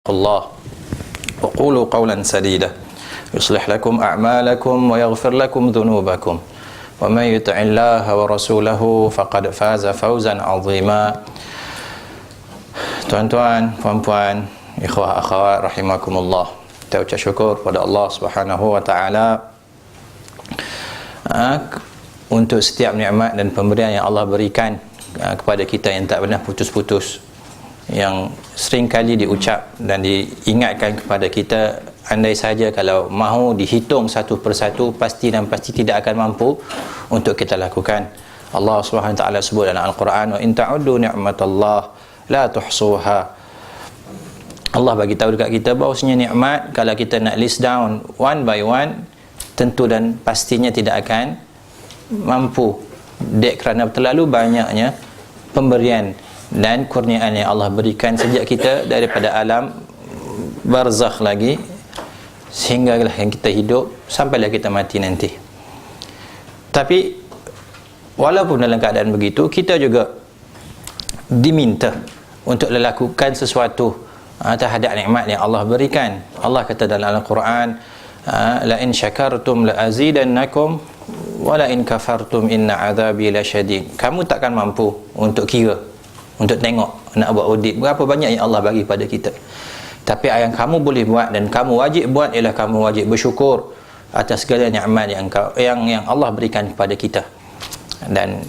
الله وقولوا قولا سديدا يصلح لكم أعمالكم ويغفر لكم ذنوبكم ومن يطع الله ورسوله فقد فاز فوزا عظيما. Tuan-tuan, puan-puan, ikhwah akhwat rahimakumullah, kita ucap syukur pada Allah Subhanahu wa taala untuk setiap nikmat dan pemberian yang Allah berikan kepada kita yang tak pernah putus-putus, yang sering kali diucap dan diingatkan kepada kita. Andai saja kalau mahu dihitung satu persatu, pasti dan pasti tidak akan mampu untuk kita lakukan. Allah Subhanahu wa taala sebut dalam Al-Quran, wa in ta'uddu ni'matallah la tuhsuha. Allah bagi tahu dekat kita bahawasanya nikmat, kalau kita nak list down one by one, tentu dan pastinya tidak akan mampu, kerana terlalu banyaknya pemberian dan kurniaan yang Allah berikan sejak kita daripada alam barzakh lagi sehinggalah yang kita hidup sampailah kita mati nanti. Tapi walaupun dalam keadaan begitu, kita juga diminta untuk melakukan sesuatu terhadap nikmat yang Allah berikan. Allah kata dalam Al-Quran, la in syakartum la azidannakum wa la in kafartum inna azabi lasyadid. Kamu takkan mampu untuk kira, untuk tengok nak buat audit berapa banyak yang Allah bagi pada kita. Tapi yang kamu boleh buat dan kamu wajib buat ialah kamu wajib bersyukur atas segala nikmat yang Allah berikan kepada kita. Dan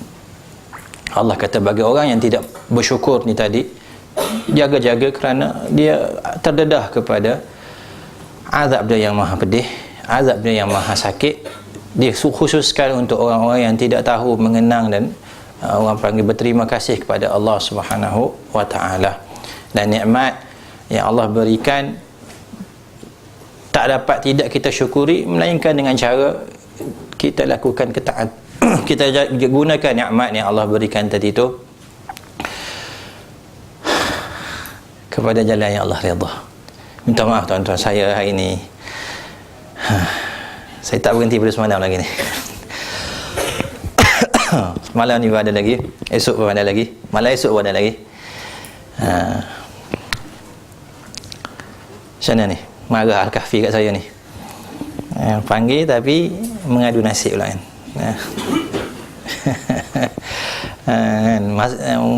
Allah kata bagi orang yang tidak bersyukur ni tadi, jaga-jaga kerana dia terdedah kepada azab dia yang maha pedih, azab dia yang maha sakit. Dia khususkan untuk orang-orang yang tidak tahu, mengenang dan orang panggil berterima kasih kepada Allah Subhanahu wa taala. Dan nikmat yang Allah berikan tak dapat tidak kita syukuri melainkan dengan cara kita lakukan ketaat. Kita gunakan nikmat yang Allah berikan tadi tu kepada jalan yang Allah redha. Minta maaf tuan-tuan, saya hari ni saya tak berhenti pada semalam lagi ni. Malam ni ada lagi, esok pun ada lagi, malam esok pun ada lagi. Macam mana ni? Marah Al-Kahfi kat saya ni. Panggil tapi mengadu nasib pula kan.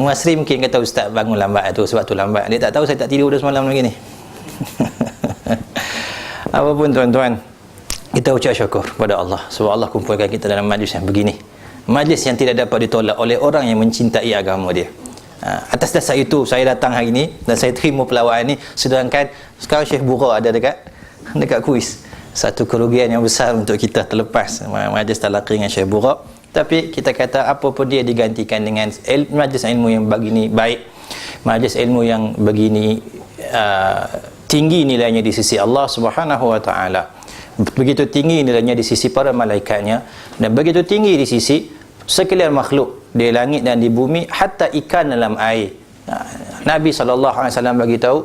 Masri mungkin kata ustaz bangun lambat tu, sebab tu lambat. Dia tak tahu saya tak tidur dah semalam lagi ni. Apapun tuan-tuan, kita ucap syukur kepada Allah sebab Allah kumpulkan kita dalam majlis yang begini, majlis yang tidak dapat ditolak oleh orang yang mencintai agama dia. Atas dasar itu saya datang hari ini dan saya terima pelawaan ni, sedangkan sekarang Syekh Bura ada dekat kuis. Satu kerugian yang besar untuk kita terlepas majlis talaqi dengan Syekh Bura. Tapi kita kata apa pun dia digantikan dengan majlis ilmu yang begini baik, majlis ilmu yang begini tinggi nilainya di sisi Allah Subhanahu wa taala. Begitu tinggi nilainya di sisi para malaikatnya, dan begitu tinggi di sisi sekalian makhluk di langit dan di bumi, hatta ikan dalam air. Nabi SAW bagi tahu,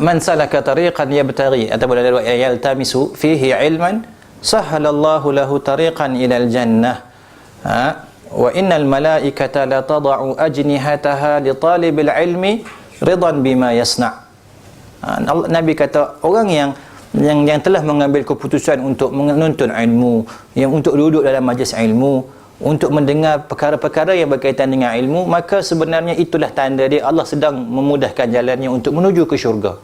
man salaka tariqan yabtaghi ataupun ada riwayat yaltamisu fihi ilman sahhalallahu lahu tariqan ilal jannah wa innal malaikata la tada'u ajnihataha li talibil ilmi ridan bima yasna'. Nabi kata orang yang telah mengambil keputusan untuk menuntut ilmu, yang untuk duduk dalam majlis ilmu, untuk mendengar perkara-perkara yang berkaitan dengan ilmu, maka sebenarnya itulah tanda dia Allah sedang memudahkan jalannya untuk menuju ke syurga.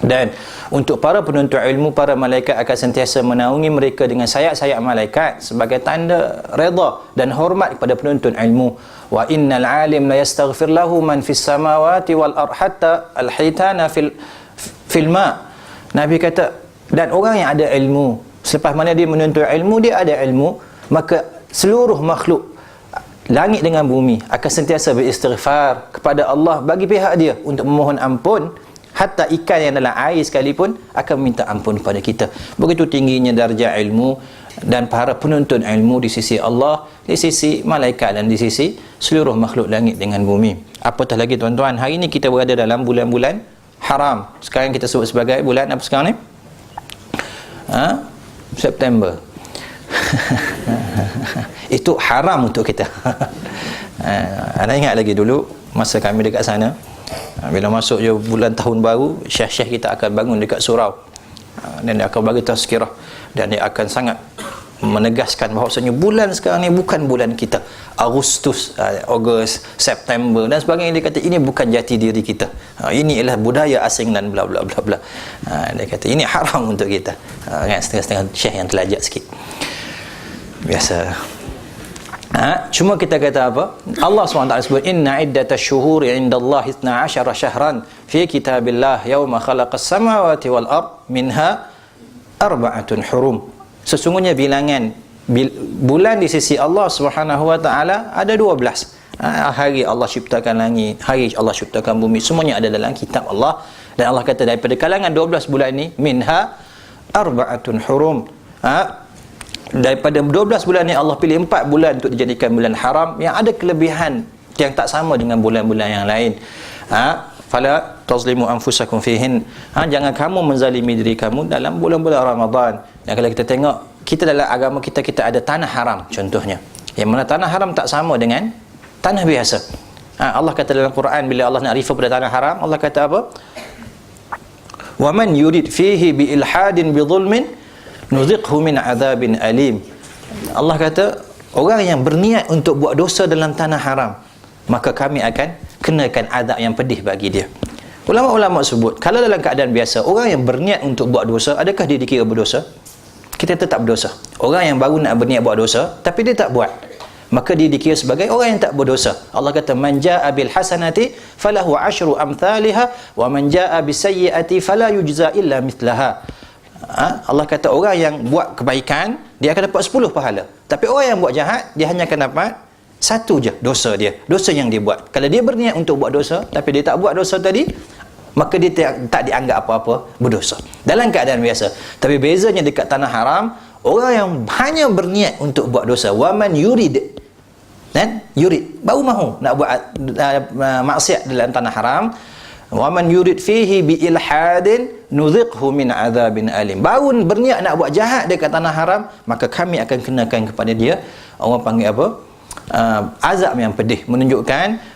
Dan untuk para penuntut ilmu, para malaikat akan sentiasa menaungi mereka dengan sayap-sayap malaikat sebagai tanda redha dan hormat kepada penuntut ilmu. Wa innal alim la yastaghfir lahu man fis samawati wal ard hatta al hitana fil ma. Nabi kata, dan orang yang ada ilmu, selepas mana dia menuntut ilmu, dia ada ilmu, maka seluruh makhluk langit dengan bumi akan sentiasa beristighfar kepada Allah bagi pihak dia untuk memohon ampun. Hatta ikan yang dalam air sekalipun akan minta ampun kepada kita. Begitu tingginya darjah ilmu dan para penuntut ilmu di sisi Allah, di sisi malaikat dan di sisi seluruh makhluk langit dengan bumi. Apatah lagi tuan-tuan, hari ini kita berada dalam bulan-bulan haram. Sekarang kita sebut sebagai bulan apa sekarang ni? September. Itu haram untuk kita. Anda ingat lagi dulu masa kami dekat sana, Bila masuk je bulan tahun baru, syekh-syekh kita akan bangun dekat surau, dan dia akan bagi tazkirah, dan dia akan sangat menegaskan bahawasanya bulan sekarang ni bukan bulan kita. Agustus, Ogos, September dan sebagainya, dia kata ini bukan jati diri kita, ini ialah budaya asing dan bla bla bla bla. Dia kata ini haram untuk kita. Kan setengah-setengah syekh yang terlajak sikit biasa. Cuma kita kata apa? Allah SWT sebut inna iddatash syuhuri indallahi 12 syahran fi kitabillah yauma khalaqas samawati wal ard minha arba'atun hurum. Sesungguhnya bilangan bulan di sisi Allah Subhanahu wa taala ada 12. Hari Allah ciptakan langit, hari Allah ciptakan bumi, semuanya ada dalam kitab Allah. Dan Allah kata daripada kalangan 12 bulan ini minha arba'atun hurum. Daripada 12 bulan ni Allah pilih 4 bulan untuk dijadikan bulan haram yang ada kelebihan yang tak sama dengan bulan-bulan yang lain. Fala tazlimu anfusakum fihin. Jangan kamu menzalimi diri kamu dalam bulan-bulan Ramadan. Dan kalau kita tengok, kita dalam agama kita ada tanah haram contohnya. Yang mana tanah haram tak sama dengan tanah biasa. Allah kata dalam Quran, bila Allah nak refer pada tanah haram, Allah kata apa? Wa man yurid fihi bi ilhadin bi zulmin nuziqhu min azabin alim. Allah kata orang yang berniat untuk buat dosa dalam tanah haram, maka kami akan kenakan azab yang pedih bagi dia. Ulama-ulama sebut, kalau dalam keadaan biasa orang yang berniat untuk buat dosa, adakah dia dikira berdosa? Kita tetap berdosa. Orang yang baru nak berniat buat dosa tapi dia tak buat, maka dia dikira sebagai orang yang tak berdosa. Allah kata man jaa bil hasanati falahu asyru amthaliha wa man jaa bis sayyiati fala yujza illa mithlaha. Allah kata orang yang buat kebaikan dia akan dapat 10 pahala, tapi orang yang buat jahat dia hanya akan dapat 1 je dosa dia, dosa yang dia buat. Kalau dia berniat untuk buat dosa tapi dia tak buat dosa tadi, maka dia tak dianggap apa-apa berdosa dalam keadaan biasa. Tapi bezanya dekat tanah haram, orang yang hanya berniat untuk buat dosa, waman yurid, dan yurid baru mahu nak buat maksiat dalam tanah haram, waman yurid fihi bi ilhadin nuziqhu min azabin alim, baru berniat nak buat jahat dekat tanah haram, maka kami akan kenakan kepada dia, orang panggil apa, azab yang pedih. Menunjukkan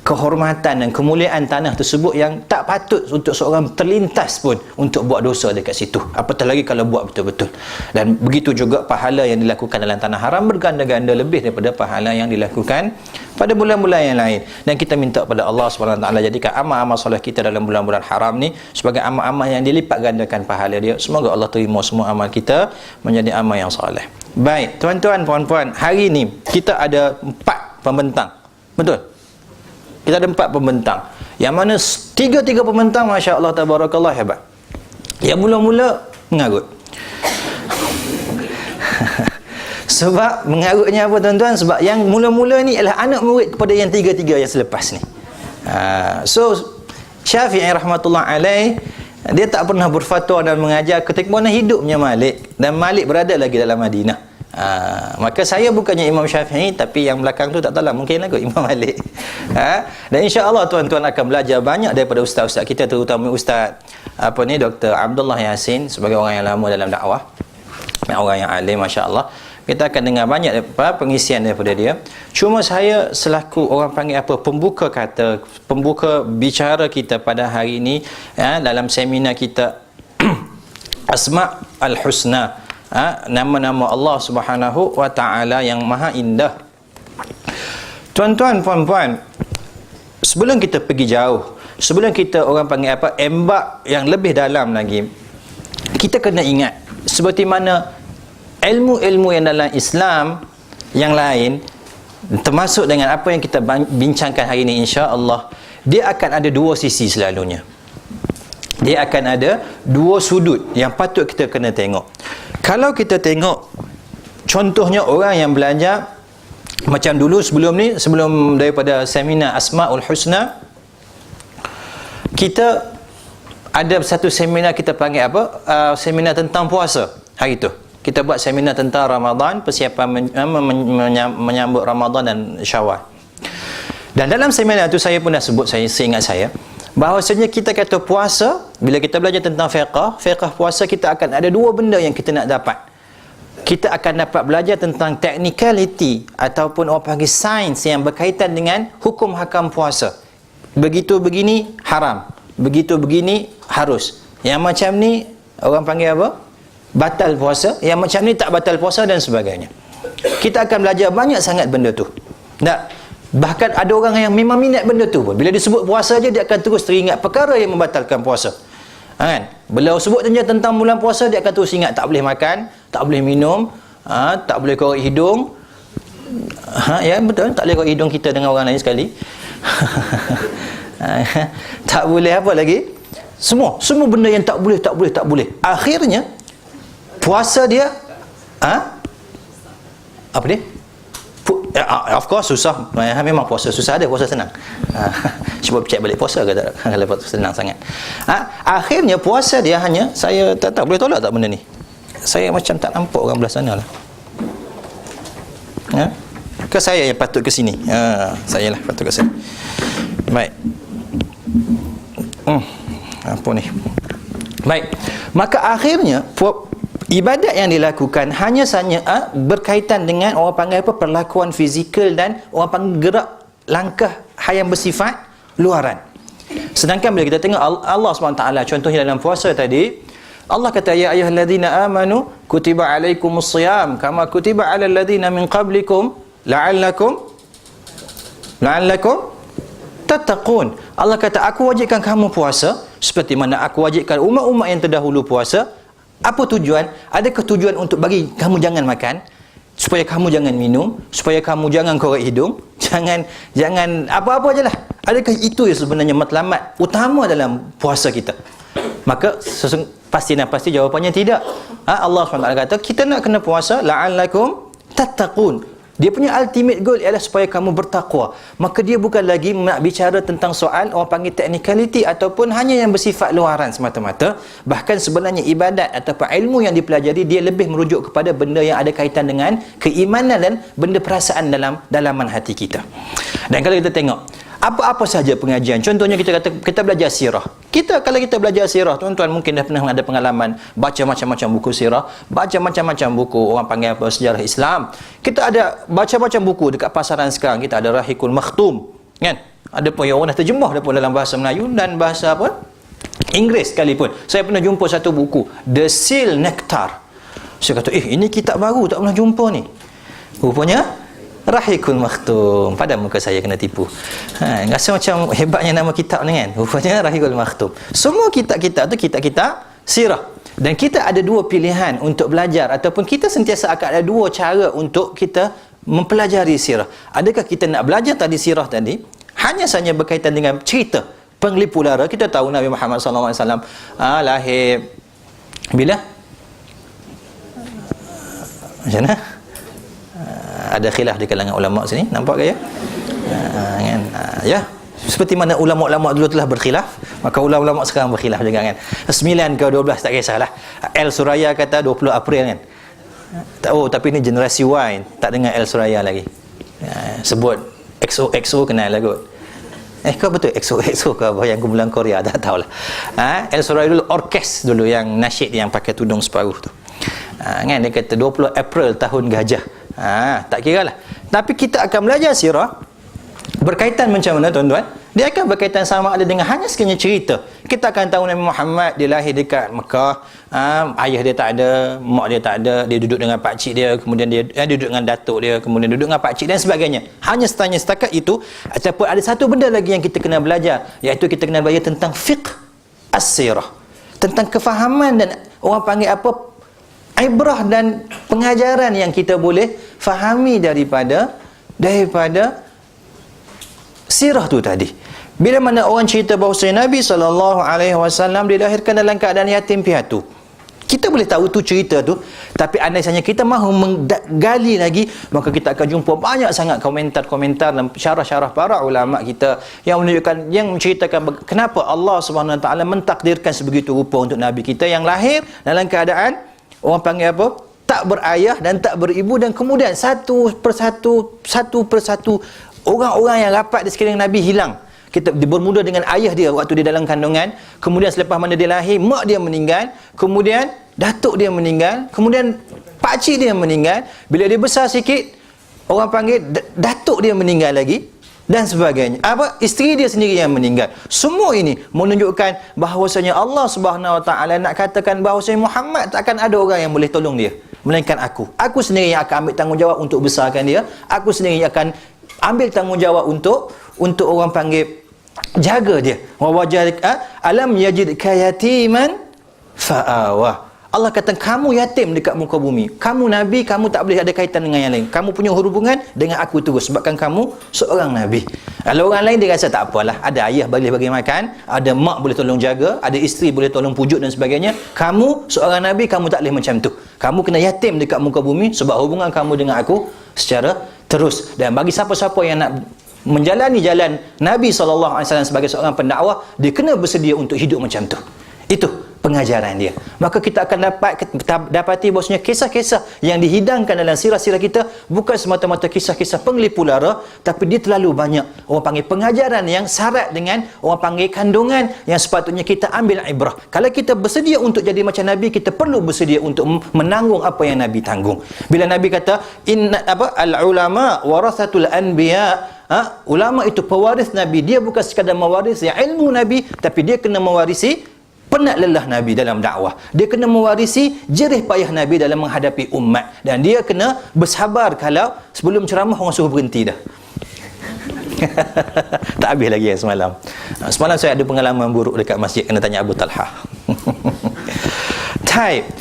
kehormatan dan kemuliaan tanah tersebut yang tak patut untuk seorang terlintas pun untuk buat dosa dekat situ, apatah lagi kalau buat betul-betul. Dan begitu juga pahala yang dilakukan dalam tanah haram berganda-ganda lebih daripada pahala yang dilakukan pada bulan-bulan yang lain. Dan kita minta pada Allah SWT jadikan amal-amal solat kita dalam bulan-bulan haram ni sebagai amal-amal yang dilipat gandakan pahala dia. Semoga Allah terima semua amal kita menjadi amal yang soleh. Baik, tuan-tuan, puan-puan, hari ni kita ada 4 pembentang. Betul? Kita ada 4 pembentang, yang mana 3 pembentang Masya Allah tabarakallah hebat. Yang mula-mula mengarut. Sebab mengarutnya apa tuan-tuan? Sebab yang mula-mula ni adalah anak murid kepada yang 3 yang selepas ni. So Syafi'i rahmatullah alaih, dia tak pernah berfatwa dan mengajar ketika mana hidupnya Malik, dan Malik berada lagi dalam Madinah. Maka saya bukannya Imam Syafi'i, tapi yang belakang tu tak tahu lah, mungkin lah kot Imam Malik. Dan insya-Allah tuan-tuan akan belajar banyak daripada ustaz-ustaz kita, terutama ustaz Dr. Abdullah Yasin, sebagai orang yang lama dalam dakwah, orang yang alim masya-Allah. Kita akan dengar banyak pengisian daripada dia. Cuma saya selaku orang panggil apa, pembuka kata, pembuka bicara kita pada hari ini, dalam seminar kita Asma' al-Husna, nama-nama Allah Subhanahu wa ta'ala yang maha indah. Tuan-tuan, puan-puan, sebelum kita pergi jauh, sebelum kita orang panggil apa, embak yang lebih dalam lagi, kita kena ingat seperti mana ilmu-ilmu yang dalam Islam yang lain, termasuk dengan apa yang kita bincangkan hari ini, insya-Allah dia akan ada 2 sisi selalunya. Dia akan ada 2 sudut yang patut kita kena tengok. Kalau kita tengok contohnya orang yang belajar macam dulu sebelum daripada seminar Asma'ul Husna, kita ada satu seminar kita panggil apa, seminar tentang puasa. Hari itu kita buat seminar tentang Ramadan, persiapan menyambut Ramadan dan Syawal. Dan dalam seminar itu saya pun dah sebut, saya seingat saya, bahawasanya kita kata puasa, bila kita belajar tentang fiqh puasa, kita akan ada 2 benda yang kita nak dapat. Kita akan dapat belajar tentang technicality ataupun orang panggil sains yang berkaitan dengan hukum hakam puasa. begitu begini haram, begitu begini harus. Yang macam ni orang panggil apa? Batal puasa. Yang macam ni tak batal puasa dan sebagainya. Kita akan belajar banyak sangat benda tu. Bahkan ada orang yang memang minat benda tu pun, bila disebut puasa je dia akan terus teringat perkara yang membatalkan puasa. Kan? Bila sebut tentang bulan puasa, dia akan terus ingat tak boleh makan, tak boleh minum, tak boleh korek hidung. Ya betul, tak boleh korek hidung kita dengan orang lain sekali. Tak boleh apa lagi? Semua benda yang tak boleh. Akhirnya puasa dia apa dia? Of course susah. Memang puasa susah, ada puasa senang. Cuba cek balik puasa ke tak? Kalau puasa senang sangat. Akhirnya puasa dia hanya, saya tak tahu boleh tolak tak benda ni. Saya macam tak nampak orang belah sana lah. Ke saya yang patut ke sini? Saya lah patut ke sini. Baik. Apa ni? Baik. Maka akhirnya ibadat yang dilakukan hanya saja berkaitan dengan orang panggil apa, perlakuan fizikal dan orang panggil gerak langkah yang bersifat luaran. Sedangkan bila kita tengok Allah SWT, contohnya dalam puasa tadi, Allah kata ya ayyuhalladzina amanu kutiba alaikumusiyam kama kutiba alal ladzina min qablikum la'allakum tattaqun. Allah kata aku wajibkan kamu puasa seperti mana aku wajibkan umat-umat yang terdahulu puasa. Apa tujuan? Adakah tujuan untuk bagi kamu jangan makan, supaya kamu jangan minum, supaya kamu jangan korek hidung, jangan apa-apa je lah? Adakah itu yang sebenarnya matlamat utama dalam puasa kita? Maka pasti jawapannya tidak. Allah SWT kata kita nak kena puasa la'allakum tattaqun. Dia punya ultimate goal ialah supaya kamu bertakwa. Maka dia bukan lagi nak bicara tentang soal orang panggil technicality ataupun hanya yang bersifat luaran semata-mata. Bahkan sebenarnya ibadat ataupun ilmu yang dipelajari, dia lebih merujuk kepada benda yang ada kaitan dengan keimanan dan benda perasaan dalam dalaman hati kita. Dan kalau kita tengok apa-apa saja pengajian, contohnya kita belajar sirah. Kalau kita belajar sirah, tuan-tuan mungkin dah pernah ada pengalaman baca macam-macam buku sirah, baca macam-macam buku orang panggil apa, sejarah Islam. Kita ada baca-macam buku dekat pasaran sekarang. Kita ada Rahikul Makhtum, kan? Ada pun yang orang dah terjemah dah pun dalam bahasa Melayu dan bahasa apa, Inggeris sekalipun. Saya pernah jumpa satu buku, The Seal Nectar. Saya kata, ini kitab baru, tak pernah jumpa ni. Rupanya Rahikul Makhtum. Pada muka saya kena tipu. Rasa macam hebatnya nama kitab ni kan. Rupanya Rahikul Makhtum. Semua kitab-kitab tu kitab-kitab sirah. Dan kita ada dua pilihan untuk belajar, ataupun kita sentiasa akan ada dua cara untuk kita mempelajari sirah. Adakah kita nak belajar tadi sirah tadi hanya saja berkaitan dengan cerita penglipu lara? Kita tahu Nabi Muhammad SAW lahir bila? Macam mana? Ada khilaf di kalangan ulama sini, nampak ke ya? Kan? Ya, seperti mana ulama-ulama dulu telah berkhilaf, maka ulama-ulama sekarang berkhilaf juga kan. 9 ke 12 tak kisahlah. El Suraya kata 20 April kan. Tapi ni generasi Y tak dengar El Suraya lagi. Sebut XOXO kenal lah kot. Kau betul XOXO ke apa yang kumpulan Korea, tak tahulah. El Suraya dulu orkes dulu yang nasyid yang pakai tudung separuh tu. Kan dia kata 20 April tahun gajah. Tak kira lah. Tapi kita akan belajar sirah berkaitan macam mana tuan-tuan? Dia akan berkaitan sama ada dengan hanya sekiranya cerita. Kita akan tahu Nabi Muhammad dia lahir dekat Mekah, ayah dia tak ada, mak dia tak ada, dia duduk dengan pakcik dia, kemudian dia duduk dengan datuk dia, kemudian duduk dengan pakcik dan sebagainya. Hanya setakat itu. Ataupun ada satu benda lagi yang kita kena belajar, iaitu kita kena belajar tentang fiqh as-sirah, tentang kefahaman dan orang panggil apa, ibrah dan pengajaran yang kita boleh fahami daripada sirah tu tadi. Bila mana orang cerita bahawa Nabi SAW dilahirkan dalam keadaan yatim piatu, kita boleh tahu tu cerita tu. Tapi andainya kita mahu menggali lagi, maka kita akan jumpa banyak sangat komentar-komentar dan syarah-syarah para ulama kita yang menunjukkan, yang menceritakan kenapa Allah SWT mentakdirkan sebegitu rupa untuk Nabi kita yang lahir dalam keadaan orang panggil apa, tak berayah dan tak beribu, dan kemudian satu persatu orang-orang yang rapat di sekeliling Nabi hilang. Kita bermula dengan ayah dia waktu dia dalam kandungan, kemudian selepas mana dia lahir, mak dia meninggal, kemudian datuk dia meninggal, kemudian pakcik dia meninggal. Bila dia besar sikit, orang panggil datuk dia meninggal lagi, dan sebagainya. Isteri dia sendiri yang meninggal. Semua ini menunjukkan bahawasanya Allah Subhanahu Wa Taala nak katakan bahawasanya Muhammad takkan ada orang yang boleh tolong dia melainkan aku. Aku sendiri yang akan ambil tanggungjawab untuk besarkan dia. Aku sendiri yang akan ambil tanggungjawab untuk orang panggil jaga dia. Wa wajadaka alam yajidka yatiman fa'awa. Allah kata kamu yatim dekat muka bumi. Kamu Nabi, kamu tak boleh ada kaitan dengan yang lain. Kamu punya hubungan dengan aku terus sebabkan kamu seorang Nabi. Kalau orang lain dia rasa tak apalah. Ada ayah boleh bagi makan, ada mak boleh tolong jaga, ada isteri boleh tolong pujuk dan sebagainya. Kamu seorang Nabi, kamu tak boleh macam tu. Kamu kena yatim dekat muka bumi sebab hubungan kamu dengan aku secara terus. Dan bagi siapa-siapa yang nak menjalani jalan Nabi SAW sebagai seorang pendakwah, dia kena bersedia untuk hidup macam tu. Itu pengajaran dia. Maka kita akan dapati bahawasanya kisah-kisah yang dihidangkan dalam sirah-sirah kita bukan semata-mata kisah-kisah penglipu lara, tapi dia terlalu banyak orang panggil pengajaran yang syarat dengan orang panggil kandungan yang sepatutnya kita ambil ibrah. Kalau kita bersedia untuk jadi macam Nabi, kita perlu bersedia untuk menanggung apa yang Nabi tanggung. Bila Nabi kata al-ulama warathatul anbiya, ulama itu pewaris Nabi. Dia bukan sekadar mewarisi ilmu Nabi, tapi dia kena mewarisi penat lelah Nabi dalam dakwah. Dia kena mewarisi jerih payah Nabi dalam menghadapi umat. Dan dia kena bersabar kalau sebelum ceramah orang suruh berhenti dah. Tak habis lagi ya semalam. Semalam saya ada pengalaman buruk dekat masjid, kena tanya Abu Talha.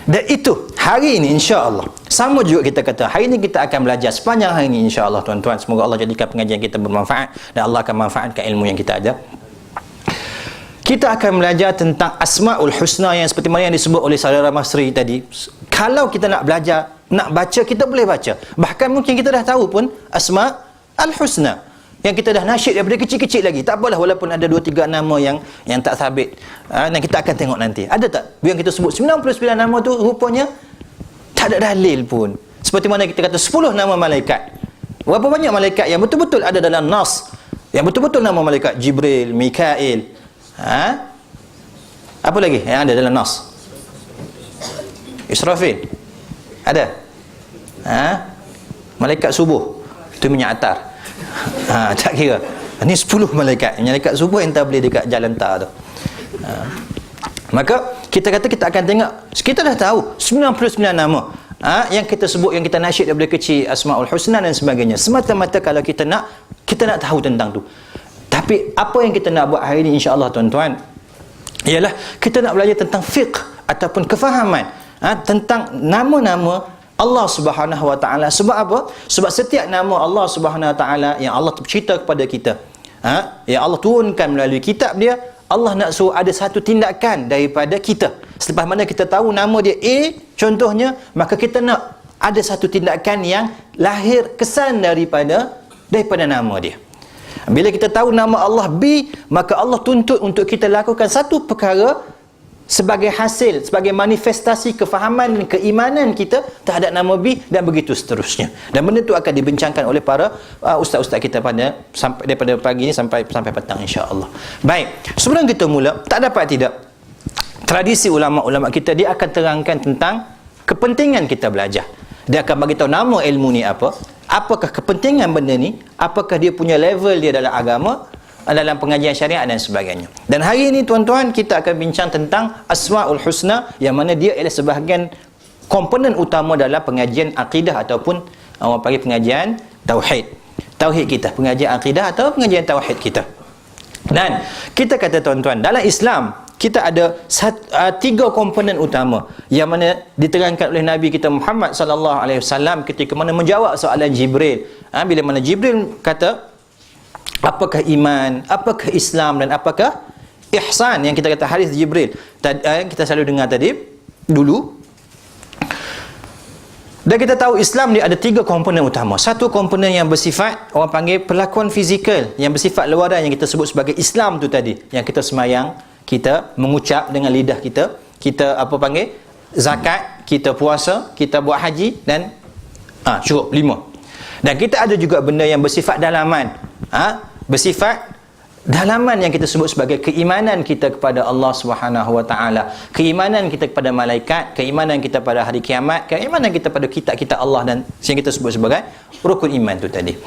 Dan itu hari ini insya-Allah sama juga kita kata hari ini kita akan belajar sepanjang hari ini insya-Allah tuan-tuan. Semoga Allah jadikan pengajian kita bermanfaat dan Allah akan manfaatkan ilmu yang kita ada. Kita akan belajar tentang Asmaul Husna yang seperti mana yang disebut oleh saudara Masri tadi. Kalau kita nak belajar, nak baca, kita boleh baca. Bahkan mungkin kita dah tahu pun Asmaul Husna yang kita dah nasyid daripada kecil-kecil lagi. Tak apalah walaupun ada 2-3 nama yang tak sabit. Dan kita akan tengok nanti. Ada tak yang kita sebut 99 nama tu rupanya tak ada dalil pun. Seperti mana kita kata 10 nama malaikat. Berapa banyak malaikat yang betul-betul ada dalam nas, yang betul-betul nama malaikat Jibril, Mikail, apa lagi yang ada dalam nas? Israfil ada, malaikat subuh itu minyak atar, tak kira. Ini 10 malaikat subuh yang tak boleh dekat jalan tar tu. Maka kita kata kita akan tengok, kita dah tahu 99 nama yang kita sebut, yang kita nasyid daripada kecil, Asmaul Husna dan sebagainya, semata-mata kalau kita nak tahu tentang tu. Tapi apa yang kita nak buat hari ini insya-Allah tuan-tuan, ialah kita nak belajar tentang fiqh ataupun kefahaman tentang nama-nama Allah Subhanahu Wa Taala. Sebab apa? Sebab setiap nama Allah Subhanahu Wa Taala yang Allah cerita kepada kita, yang Allah turunkan melalui kitab dia, Allah nak suruh ada satu tindakan daripada kita. Selepas mana kita tahu nama dia A contohnya, maka kita nak ada satu tindakan yang lahir kesan daripada nama dia. Bila kita tahu nama Allah B, maka Allah tuntut untuk kita lakukan satu perkara sebagai hasil, sebagai manifestasi kefahaman dan keimanan kita terhadap nama B, dan begitu seterusnya. Dan benda itu akan dibincangkan oleh para ustaz-ustaz kita daripada pagi ini sampai petang insya-Allah. Baik, sebelum kita mula, tak dapat tidak, tradisi ulama-ulama kita, dia akan terangkan tentang kepentingan kita belajar. Dia akan bagi tahu nama ilmu ni apa, apakah kepentingan benda ni, apakah dia punya level dia dalam agama, dalam pengajian syariat dan sebagainya. Dan hari ini tuan-tuan kita akan bincang tentang Asmaul Husna, yang mana dia adalah sebahagian komponen utama dalam pengajian akidah ataupun orang panggil pengajian tauhid kita, pengajian akidah atau pengajian tauhid kita. Dan kita kata tuan-tuan, dalam Islam kita ada 3 komponen utama yang mana diterangkan oleh Nabi kita Muhammad sallallahu alaihi wasallam ketika mana menjawab soalan Jibril. Bila mana Jibril kata apakah iman, apakah Islam dan apakah ihsan, yang kita kata hadis Jibril yang kita selalu dengar tadi dulu. Dan kita tahu Islam ni ada 3 komponen utama. Satu komponen yang bersifat orang panggil perlakuan fizikal, yang bersifat luaran, yang kita sebut sebagai Islam tu tadi, yang kita semayang, kita mengucap dengan lidah kita, kita zakat, kita puasa, kita buat haji, dan cukup 5. Dan kita ada juga benda yang bersifat dalaman, bersifat dalaman yang kita sebut sebagai keimanan kita kepada Allah Subhanahu Wa Taala, keimanan kita kepada malaikat, keimanan kita pada hari kiamat, keimanan kita pada kitab-kitab Allah, dan yang kita sebut sebagai rukun iman tu tadi.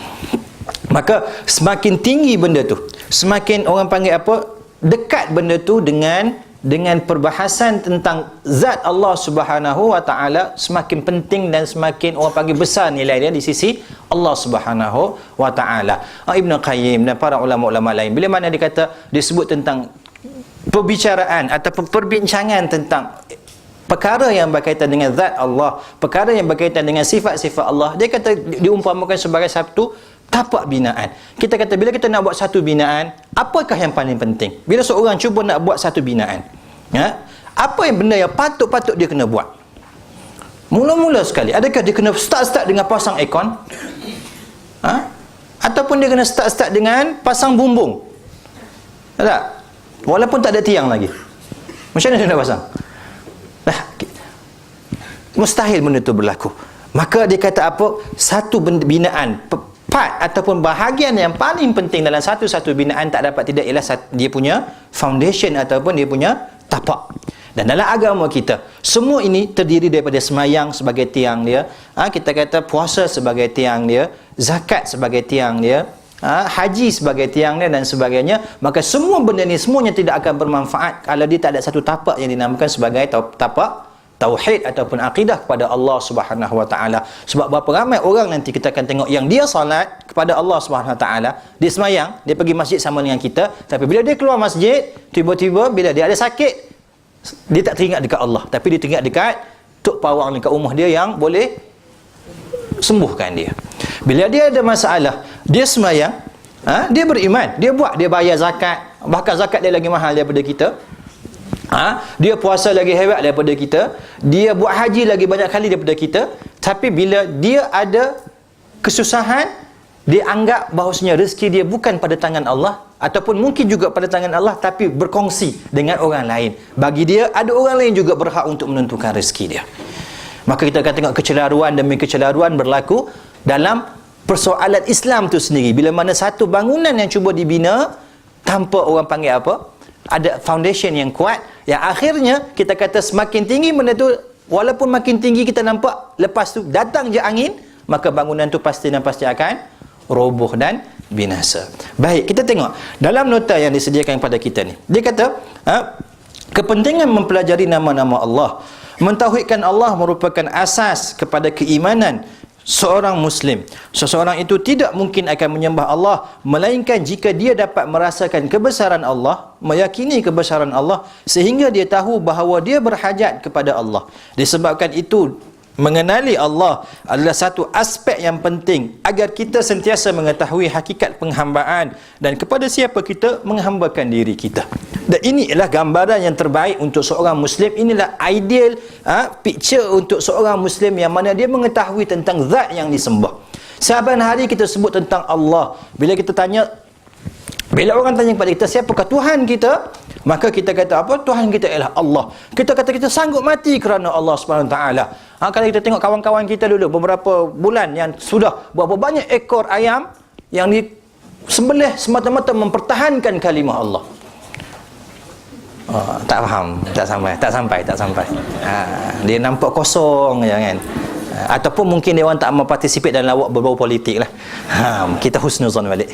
Maka semakin tinggi benda tu, semakin orang panggil apa, dekat benda tu dengan perbahasan tentang zat Allah Subhanahu wa taala, semakin penting dan semakin orang panggil besar nilai dia di sisi Allah Subhanahu wa taala. Ibn Qayyim dan para ulama-ulama lain, bila mana dia kata, disebut tentang perbicaraan ataupun perbincangan tentang perkara yang berkaitan dengan zat Allah, perkara yang berkaitan dengan sifat-sifat Allah, dia kata diumpamakan sebagai satu tapak binaan. Kita kata bila kita nak buat satu binaan, apakah yang paling penting? Bila seorang cuba nak buat satu binaan, apa yang benda yang patut-patut dia kena buat? Mula-mula sekali, adakah dia kena start dengan pasang aircon? Ataupun dia kena start dengan pasang bumbung? Tak? Walaupun tak ada tiang lagi. Macam mana dia nak pasang? Mustahil benda itu berlaku. Maka dia kata apa? Satu binaan, part ataupun bahagian yang paling penting dalam satu-satu binaan tak dapat tidak ialah dia punya foundation ataupun dia punya tapak. Dan dalam agama kita, semua ini terdiri daripada semayang sebagai tiang dia, kita kata puasa sebagai tiang dia, zakat sebagai tiang dia, haji sebagai tiang dia dan sebagainya. Maka semua benda ni semuanya tidak akan bermanfaat kalau dia tak ada satu tapak yang dinamakan sebagai tapak tauhid ataupun akidah kepada Allah Subhanahu wa taala. Sebab berapa ramai orang nanti kita akan tengok yang dia solat kepada Allah Subhanahu wa taala, dia semayang, dia pergi masjid sama dengan kita, tapi bila dia keluar masjid, tiba-tiba bila dia ada sakit, dia tak teringat dekat Allah, tapi dia teringat dekat tok pawang dekat rumah dia yang boleh sembuhkan dia. Bila dia ada masalah, dia semayang, dia beriman, dia buat, dia bayar zakat, bahkan zakat dia lagi mahal daripada kita. Dia puasa lagi hebat daripada kita, dia buat haji lagi banyak kali daripada kita. Tapi bila dia ada kesusahan, dia anggap bahawasanya rezeki dia bukan pada tangan Allah, ataupun mungkin juga pada tangan Allah, tapi berkongsi dengan orang lain. Bagi dia, ada orang lain juga berhak untuk menentukan rezeki dia. Maka kita akan tengok kecelaruan demi kecelaruan berlaku dalam persoalan Islam tu sendiri. Bila mana satu bangunan yang cuba dibina tanpa orang panggil apa, ada foundation yang kuat, yang akhirnya kita kata semakin tinggi benda tu, walaupun makin tinggi kita nampak, lepas tu datang je angin, maka bangunan tu pasti dan pasti akan roboh dan binasa. Baik, kita tengok dalam nota yang disediakan kepada kita ni, dia kata kepentingan mempelajari nama-nama Allah, mentauhidkan Allah merupakan asas kepada keimanan seorang Muslim. Seseorang itu tidak mungkin akan menyembah Allah melainkan jika dia dapat merasakan kebesaran Allah, meyakini kebesaran Allah, sehingga dia tahu bahawa dia berhajat kepada Allah. Disebabkan itu, mengenali Allah adalah satu aspek yang penting agar kita sentiasa mengetahui hakikat penghambaan dan kepada siapa kita menghambakan diri kita. Dan ini adalah gambaran yang terbaik untuk seorang Muslim. Inilah ideal picture untuk seorang Muslim yang mana dia mengetahui tentang zat yang disembah. Saban hari kita sebut tentang Allah. Bila kita tanya, bila orang tanya kepada kita siapakah Tuhan kita, maka kita kata apa? Tuhan kita ialah Allah. Kita kata kita sanggup mati kerana Allah Subhanahu Wa Taala. Kalau kita tengok kawan-kawan kita dulu beberapa bulan yang sudah berapa banyak ekor ayam yang disembelih semata-mata mempertahankan kalimah Allah. Tak faham, tak sampai. Dia nampak kosong je kan. Ataupun mungkin dia orang tak mau participate dalam lawak berbau politik lah. Kita husnuzon balik.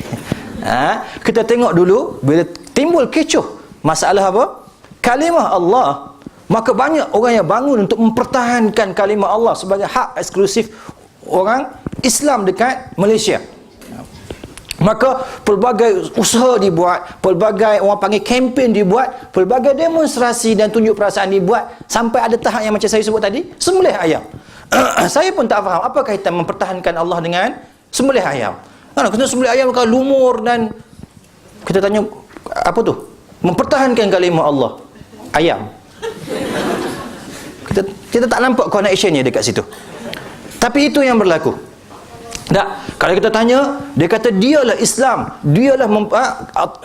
Kita tengok dulu bila timbul kecoh masalah apa? Kalimah Allah, maka banyak orang yang bangun untuk mempertahankan kalimah Allah sebagai hak eksklusif orang Islam dekat Malaysia. Maka pelbagai usaha dibuat, pelbagai orang panggil kempen dibuat, pelbagai demonstrasi dan tunjuk perasaan dibuat, sampai ada tahap yang macam saya sebut tadi, sembelih ayam. Saya pun tak faham apa kaitan mempertahankan Allah dengan sembelih ayam. Kita sembelih ayam kan lumur, dan kita tanya apa tu? Mempertahankan kalimah Allah, ayam. Kita tak nampak connectionnya dekat situ. Tapi itu yang berlaku. Tak, kalau kita tanya, dia kata dialah Islam, dialah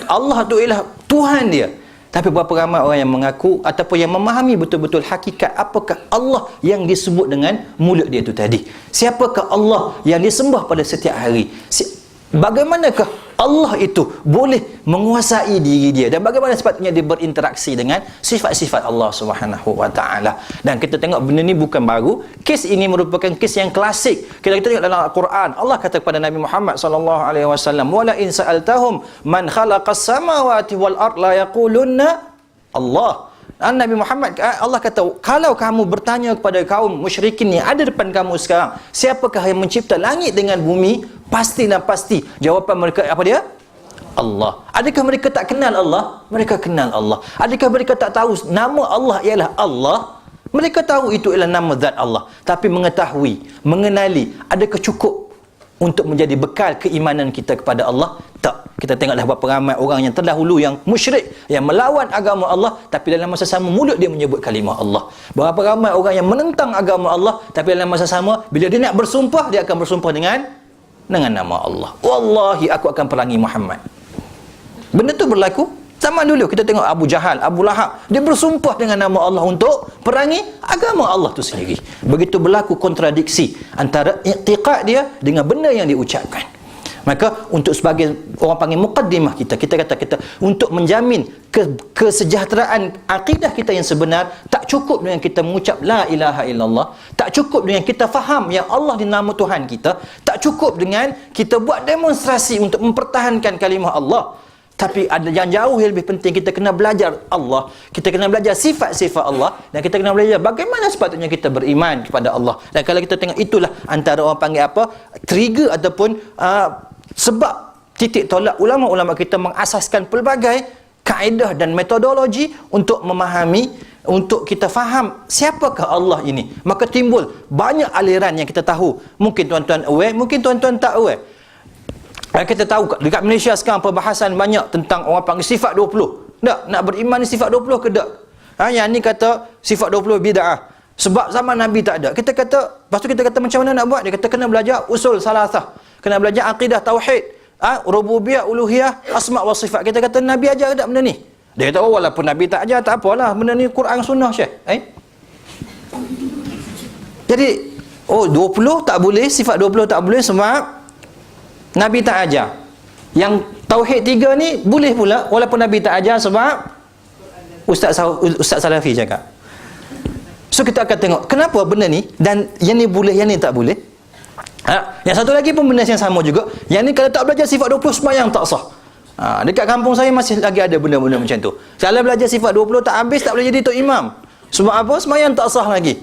Allah tu ialah Tuhan dia. Tapi berapa ramai orang yang mengaku ataupun yang memahami betul-betul hakikat apakah Allah yang disebut dengan mulut dia tu tadi? Siapakah Allah yang disembah pada setiap hari? Bagaimanakah Allah itu boleh menguasai diri dia, dan bagaimana sepatutnya dia berinteraksi dengan sifat-sifat Allah Subhanahu wa taala. Dan kita tengok benda ni bukan baru. Kes ini merupakan kes yang klasik. Kita tengok dalam Al-Quran, Allah kata kepada Nabi Muhammad sallallahu alaihi wasallam, "Wala in sa'altahum man khalaqas samawati wal ard la yaqulunna Allah." Nabi Muhammad, Allah kata, kalau kamu bertanya kepada kaum musyrikin yang ada depan kamu sekarang, siapakah yang mencipta langit dengan bumi, pasti dan pasti jawapan mereka apa dia? Allah. Adakah mereka tak kenal Allah? Mereka kenal Allah. Adakah mereka tak tahu nama Allah ialah Allah? Mereka tahu itu ialah nama zat Allah. Tapi mengetahui, mengenali, adakah cukup untuk menjadi bekal keimanan kita kepada Allah? Tak. Kita tengoklah berapa ramai orang yang terdahulu yang musyrik, yang melawan agama Allah, tapi dalam masa sama mulut dia menyebut kalimah Allah. Berapa ramai orang yang menentang agama Allah, tapi dalam masa sama bila dia nak bersumpah, dia akan bersumpah dengan nama Allah. Wallahi aku akan perangi Muhammad. Benda tu berlaku zaman dulu. Kita tengok Abu Jahal, Abu Lahab, dia bersumpah dengan nama Allah untuk perangi agama Allah tu sendiri. Begitu berlaku kontradiksi antara i'tiqad dia dengan benda yang diucapkan. Maka untuk sebagai orang panggil muqaddimah kita kata kita untuk menjamin kesejahteraan akidah kita yang sebenar, tak cukup dengan kita mengucap la ilaha illallah, tak cukup dengan kita faham yang Allah di nama Tuhan kita, tak cukup dengan kita buat demonstrasi untuk mempertahankan kalimah Allah. Tapi ada yang jauh lebih penting, kita kena belajar Allah, kita kena belajar sifat-sifat Allah, dan kita kena belajar bagaimana sepatutnya kita beriman kepada Allah. Dan kalau kita tengok, itulah antara orang panggil apa, trigger ataupun sebab titik tolak ulama-ulama kita mengasaskan pelbagai kaedah dan metodologi untuk memahami, untuk kita faham siapakah Allah ini. Maka timbul banyak aliran yang kita tahu. Mungkin tuan-tuan aware, mungkin tuan-tuan tak aware. Kita tahu dekat Malaysia sekarang perbahasan banyak tentang orang panggil sifat 20. Tak, nak beriman ni sifat 20 ke tak? Yang ni kata sifat 20 bid'ah. Sebab zaman Nabi tak ada. Kita kata, lepas tu kita kata macam mana nak buat? Dia kata kena belajar usul salasah. Kena belajar akidah tauhid, rububiyah, uluhiyah, asma' wa sifat. Kita kata Nabi ajar tak benda ni? Dia kata, walaupun Nabi tak ajar, tak apalah, benda ni Quran sunnah Syekh. Jadi 20 tak boleh, sifat 20 tak boleh sebab Nabi tak ajar. Yang tauhid 3 ni boleh pula walaupun Nabi tak ajar sebab Ustaz Salafi cakap. So kita akan tengok kenapa benda ni, dan yang ni boleh, yang ni tak boleh. Yang satu lagi pun benda yang sama juga. Yang ni kalau tak belajar sifat 20 sembahyang tak sah. Dekat kampung saya masih lagi ada benda-benda macam tu. Kalau belajar sifat 20 tak habis, tak boleh jadi tok imam. Sebab apa? Sembahyang tak sah lagi.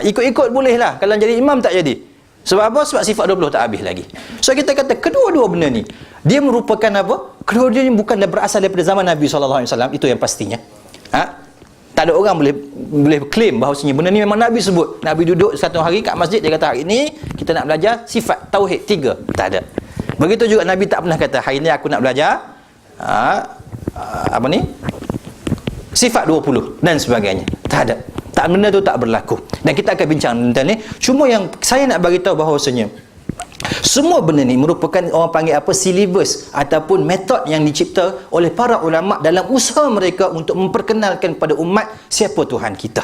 Ikut-ikut boleh lah, kalau jadi imam tak jadi. Sebab apa? Sebab sifat 20 tak habis lagi. So kita kata kedua-dua benda ni, dia merupakan apa? Kedua-dua ni bukan berasal daripada zaman Nabi SAW. Itu yang pastinya. Tak ada orang boleh claim bahawasanya benda ni memang Nabi sebut. Nabi duduk satu hari kat masjid, dia kata hari ni kita nak belajar sifat tauhid 3. Tak ada. Begitu juga Nabi tak pernah kata hari ni aku nak belajar sifat 20 dan sebagainya. Tak ada. Benda tu tak berlaku. Dan kita akan bincang tentang ni. Cuma yang saya nak bagi tahu bahawasanya semua benda ni merupakan orang panggil apa, silibus ataupun metod yang dicipta oleh para ulama dalam usaha mereka untuk memperkenalkan kepada umat siapa Tuhan kita.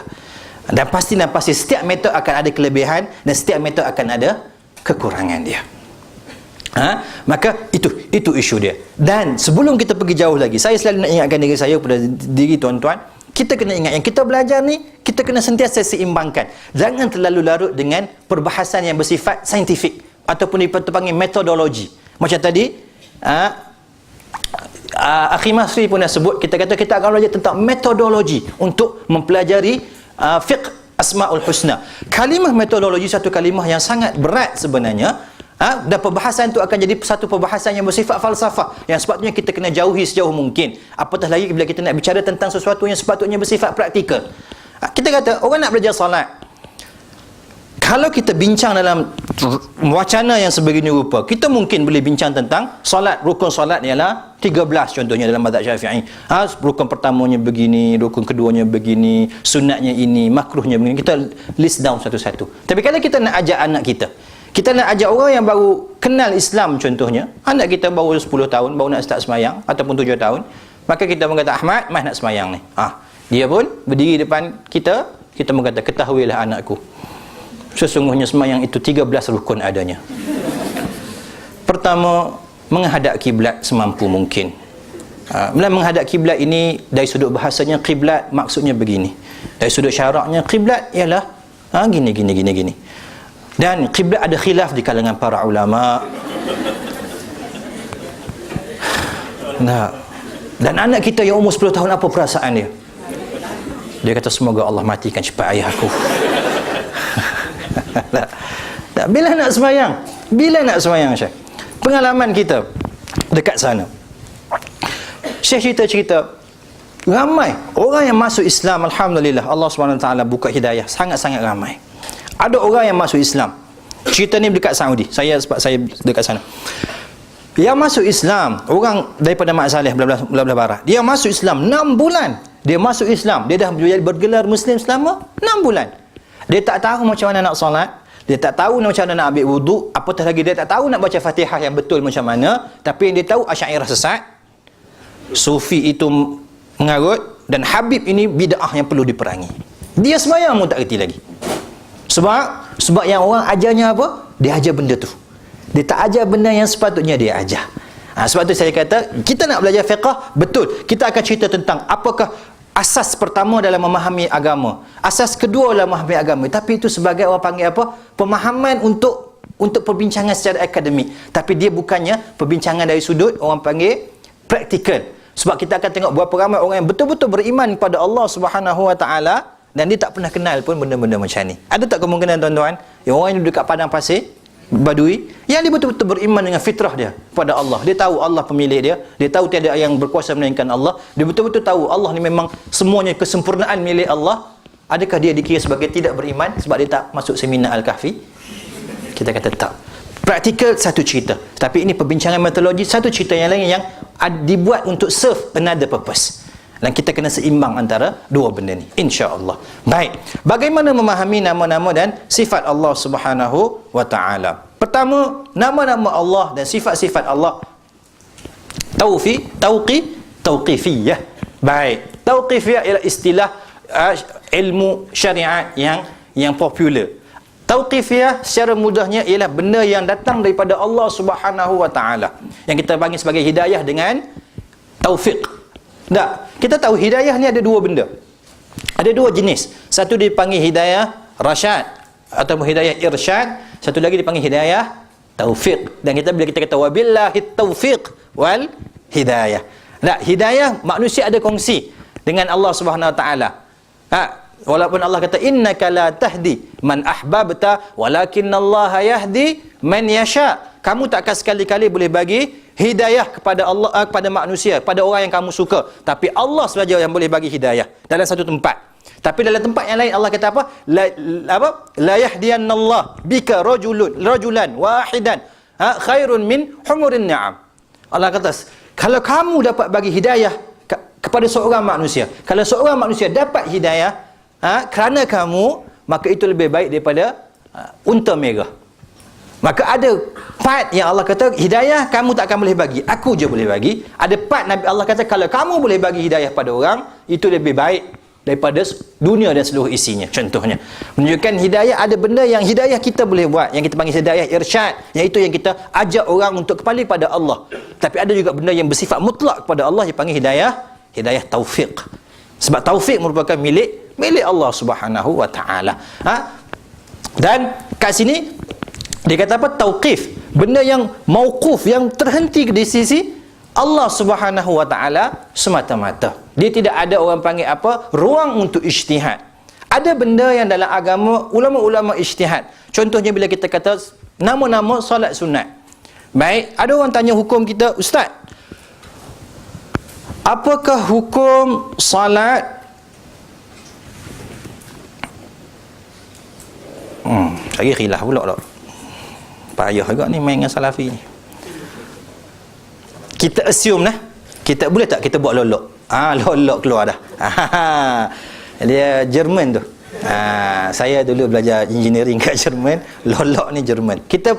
Dan pasti setiap metod akan ada kelebihan dan setiap metod akan ada kekurangan dia. Maka itu isu dia. Dan sebelum kita pergi jauh lagi, saya selalu nak ingatkan diri saya kepada diri tuan-tuan, kita kena ingat yang kita belajar ni, kita kena sentiasa seimbangkan. Jangan terlalu larut dengan perbahasan yang bersifat saintifik ataupun dipanggil metodologi. Macam tadi Akhi Masri pun dah sebut, kita kata kita akan belajar tentang metodologi untuk mempelajari fiqh Asma'ul Husna. Kalimah metodologi satu kalimah yang sangat berat sebenarnya. Dan perbahasan itu akan jadi satu perbahasan yang bersifat falsafah, yang sepatutnya kita kena jauhi sejauh mungkin. Apatah lagi bila kita nak bicara tentang sesuatu yang sepatutnya bersifat praktikal. Kita kata orang nak belajar salat, kalau kita bincang dalam wacana yang sebegini rupa, kita mungkin boleh bincang tentang salat. Rukun salat ialah 13 contohnya dalam mazhab Syafi'i. Rukun pertamanya begini, rukun keduanya begini, sunatnya ini, makruhnya begini. Kita list down satu-satu. Tapi kalau kita nak ajak anak kita nak ajak orang yang baru kenal Islam contohnya, anak kita baru 10 tahun, baru nak start semayang ataupun 7 tahun, maka kita mengata, Ahmad, mas nak semayang ni. Dia pun berdiri depan kita mengata, ketahuilah anakku, sesungguhnya semayang itu 13 rukun adanya. Pertama, menghadap kiblat semampu mungkin. Menghadap kiblat ini dari sudut bahasanya kiblat maksudnya begini. Dari sudut syaraknya kiblat ialah gini. Dan kiblat ada khilaf di kalangan para ulama. Nah, dan anak kita yang umur 10 tahun apa perasaan dia? Dia kata semoga Allah matikan cepat ayah aku. Tak. Bila nak sembahyang Syekh? Pengalaman kita dekat sana. Syekh cerita ramai orang yang masuk Islam, alhamdulillah Allah SWT buka hidayah, sangat-sangat ramai. Ada orang yang masuk Islam. Cerita ni dekat Saudi. Sebab saya dekat sana. Yang masuk Islam, orang daripada Mak Saleh belah barat. Dia masuk Islam 6 bulan. Dia masuk Islam, dia dah bergelar Muslim selama 6 bulan. Dia tak tahu macam mana nak solat, dia tak tahu macam mana nak ambil wuduk, apatah lagi dia tak tahu nak baca Fatihah yang betul macam mana. Tapi yang dia tahu Asy'ariyah sesat, Sufi itu mengarut, dan Habib ini bid'ah yang perlu diperangi. Dia sembahyang pun tak reti lagi. Sebab yang orang ajarnya apa? Dia ajar benda tu. Dia tak ajar benda yang sepatutnya dia ajar. Sebab tu saya kata, kita nak belajar fiqh, betul. Kita akan cerita tentang apakah asas pertama dalam memahami agama, asas kedua dalam memahami agama. Tapi itu sebagai orang panggil apa? Pemahaman untuk perbincangan secara akademik. Tapi dia bukannya perbincangan dari sudut orang panggil praktikal. Sebab kita akan tengok berapa ramai orang yang betul-betul beriman kepada Allah Subhanahu Wa Taala dan dia tak pernah kenal pun benda-benda macam ni. Ada tak kemungkinan tuan-tuan, yang orang yang duduk kat padang pasir Badui, yang dia betul-betul beriman dengan fitrah dia pada Allah. Dia tahu Allah pemilik dia, dia tahu tiada yang berkuasa melainkan Allah, dia betul-betul tahu Allah ni memang semuanya kesempurnaan milik Allah. Adakah dia dikira sebagai tidak beriman sebab dia tak masuk seminar Al-Kahfi? Kita kata tak. Praktikal satu cerita, tapi ini perbincangan metodologi satu cerita yang lain yang dibuat untuk serve another purpose. Dan kita kena seimbang antara dua benda ni, insya-Allah. Baik, bagaimana memahami nama-nama dan sifat Allah Subhanahu Wa Taala? Pertama, nama-nama Allah dan sifat-sifat Allah tauqifiyah. Baik, tauqifiyah ialah istilah ilmu syariat yang popular. Tauqifiyah secara mudahnya ialah benda yang datang daripada Allah Subhanahu Wa Taala, yang kita panggil sebagai hidayah dengan taufiq. Tak, kita tahu hidayah ni ada dua benda. Ada dua jenis. Satu dipanggil hidayah rasyad atau hidayah irsyad, satu lagi dipanggil hidayah taufiq. Dan bila kita kata wabillahi taufiq wal hidayah. Tak, hidayah manusia ada kongsi dengan Allah Subhanahu Wa Taala. Walaupun Allah kata innaka la tahdi man ahbabta walakinallaha yahdi man yasha. Kamu tak akan sekali-kali boleh bagi hidayah kepada Allah, kepada manusia, kepada orang yang kamu suka, tapi Allah sahaja yang boleh bagi hidayah dalam satu tempat. Tapi dalam tempat yang lain Allah kata apa? La yahdiyannallah bika rajulan wahidan khairun min humurin ni'am. Allah kata kalau kamu dapat bagi hidayah kepada seorang manusia, kalau seorang manusia dapat hidayah kerana kamu, maka itu lebih baik daripada unta merah. Maka ada part yang Allah kata hidayah kamu tak akan boleh bagi, aku je boleh bagi. Ada part Nabi Allah kata kalau kamu boleh bagi hidayah pada orang, itu lebih baik daripada dunia dan seluruh isinya. Contohnya menunjukkan hidayah, ada benda yang hidayah kita boleh buat, yang kita panggil hidayah irsyad, iaitu yang kita ajak orang untuk kembali pada Allah. Tapi ada juga benda yang bersifat mutlak kepada Allah, yang panggil hidayah taufiq. Sebab taufiq merupakan milik Allah Subhanahu Wa Taala. Dan kat sini dia kata apa? Tauqif, benda yang mauquf, yang terhenti di sisi Allah Subhanahu Wa Taala semata-mata. Dia tidak ada orang panggil apa? Ruang untuk ijtihad. Ada benda yang dalam agama ulama-ulama ijtihad. Contohnya bila kita kata nama-nama solat sunat. Baik, ada orang tanya hukum kita, ustaz, apakah hukum solat lagi khilaf pula tak? Payah juga ni main dengan salafi ni. Kita assume lah, kita boleh tak kita buat lolok? Lolok keluar dah. Dia Jerman tu. Saya dulu belajar engineering kat Jerman. Lolok ni Jerman. Kita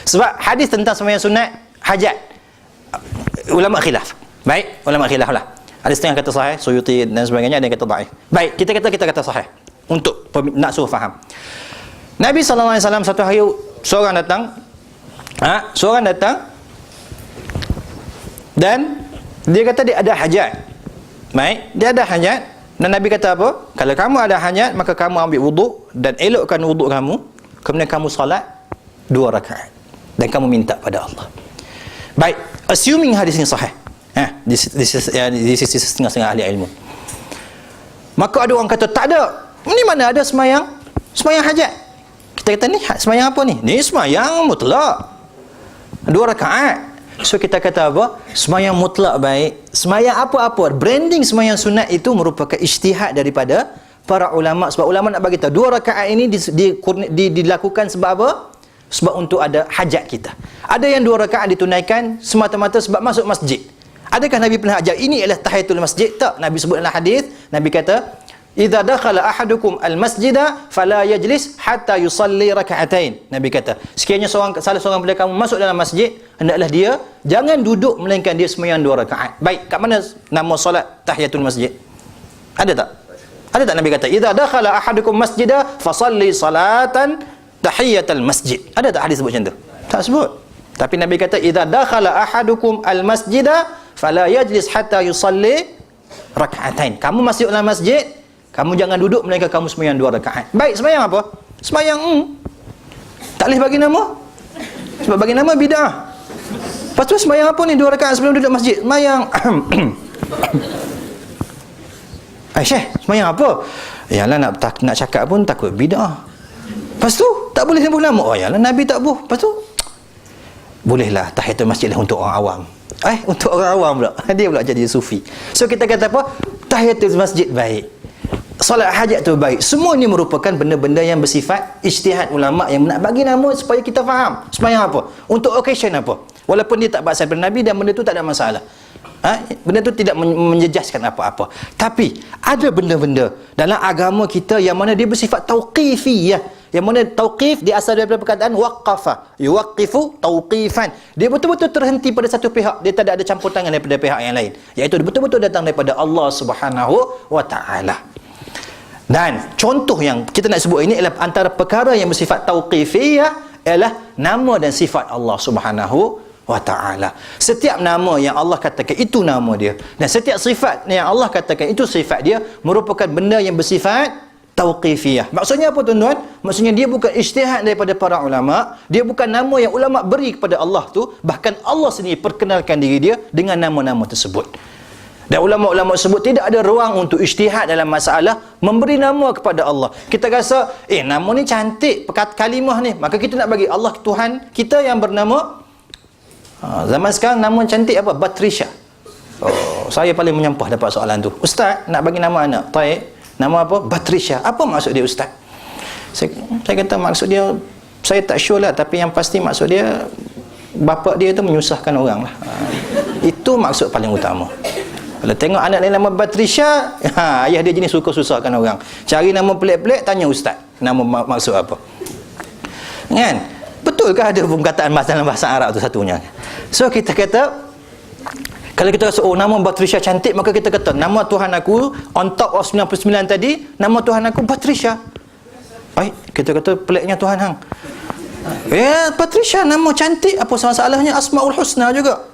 sebab hadis tentang sembahyang sunat hajat, ulama khilaf. Baik, ulama khilaf lah. Ada setengah kata sahih, Suyuti dan sebagainya, ada yang kata dhaif. Baik, kita kata sahih untuk nak suruh faham. Nabi SAW satu hari seorang datang Dan dia kata dia ada hajat. Baik, dia ada hajat. Dan Nabi kata apa? Kalau kamu ada hajat, maka kamu ambil wuduk dan elokkan wuduk kamu. Kemudian kamu salat 2 rakaat. Dan kamu minta pada Allah. Baik, assuming hadis ini sahih. Di sisi setengah-setengah ahli ilmu. Maka ada orang kata, tak ada. Ini mana ada semayang hajat? Kita kata ni semayang apa ni? Ni semayang mutlak 2 rakaat. So kita kata apa? Semayang mutlak baik. Semayang apa-apa, branding semayang sunat itu merupakan ijtihad daripada para ulama. Sebab ulama nak bagi tahu 2 rakaat ini dilakukan sebab apa? Sebab untuk ada hajat kita. Ada yang 2 rakaat ditunaikan semata-mata sebab masuk masjid. Adakah Nabi pernah ajar ini adalah tahiyatul masjid? Tak. Nabi sebut dalam hadis, Nabi kata, "Idza dakhala ahadukum al-masjida fala yajlis hatta yusalli raka'atain." Nabi kata, sekiranya salah seorang daripada kamu masuk dalam masjid, hendaklah dia jangan duduk melainkan dia sembahyang 2 rakaat. Baik, kat mana nama solat tahiyatul masjid? Ada tak? Ada tak Nabi kata, "Idza dakhala ahadukum masjida fasalli salatan tahiyatul masjid"? Ada tak hadis sebut macam tu? Tak sebut. Tapi Nabi kata, "Idza dakhala ahadukum al-masjida fala yajlis hatta yusalli raka'atain." Kamu masuk dalam masjid, kamu jangan duduk melainkan kamu sembahyang 2 rakaat. Baik, sembahyang apa? Sembahyang tak boleh bagi nama. Sebab bagi nama bid'ah. Lepas tu sembahyang apa ni 2 rakaat sebelum duduk masjid? Sembahyang Syekh, sembahyang apa? Yalah nak cakap pun takut bid'ah. Lepas tu tak boleh sebut nama. Oh yalah Nabi tak boleh. Lepas tu bolehlah tahiyatul masjid lah untuk orang awam. Untuk orang awam pula. Dia pula jadi sufi. So kita kata apa? Tahiyatul masjid baik. Solat hajat tu baik. Semua ni merupakan benda-benda yang bersifat ijtihad ulama yang nak bagi nama supaya kita faham sembahyang apa, untuk occasion apa. Walaupun dia tak berasal dari Nabi dan benda tu tak ada masalah. Benda tu tidak menjejaskan apa-apa. Tapi ada benda-benda dalam agama kita yang mana dia bersifat tauqifiyah. Yang mana tauqif dia asal daripada perkataan waqafa, yuwaqifu tauqifan. Dia betul-betul terhenti pada satu pihak, dia tidak ada campur tangan daripada pihak yang lain, iaitu dia betul-betul datang daripada Allah Subhanahu wa taala. Dan contoh yang kita nak sebut ini adalah antara perkara yang bersifat tauqifiyah ialah nama dan sifat Allah Subhanahu wa ta'ala. Setiap nama yang Allah katakan itu nama dia, dan setiap sifat yang Allah katakan itu sifat dia, merupakan benda yang bersifat tauqifiyah. Maksudnya apa tuan-tuan? Maksudnya dia bukan ijtihad daripada para ulama, dia bukan nama yang ulama beri kepada Allah tu, bahkan Allah sendiri perkenalkan diri dia dengan nama-nama tersebut. Dan ulama-ulama sebut tidak ada ruang untuk ijtihad dalam masalah memberi nama kepada Allah. Kita rasa, nama ni cantik, kalimah ni, maka kita nak bagi Allah Tuhan kita yang bernama, zaman sekarang nama cantik apa? Batrisha. Saya paling menyampah dapat soalan tu. Ustaz, nak bagi nama anak. Taib, nama apa? Batrisha. Apa maksud dia Ustaz? Saya kata maksud dia, saya tak sure lah, tapi yang pasti maksud dia, bapa dia tu menyusahkan orang lah. Itu maksud paling utama. Kalau tengok anak dia nama Batrisha, ayah dia jenis suka susahkan orang. Cari nama pelik-pelik, tanya ustaz, nama maksud apa. Kan? Betulkah ada perkataan dalam bahasa Arab tu satunya? So kita kata, kalau kita rasa nama Batrisha cantik, maka kita kata nama Tuhan aku on top of 99 tadi, nama Tuhan aku Batrisha. Kita kata peliknya Tuhan hang. Batrisha nama cantik, apa masalahnya? Asmaul Husna juga.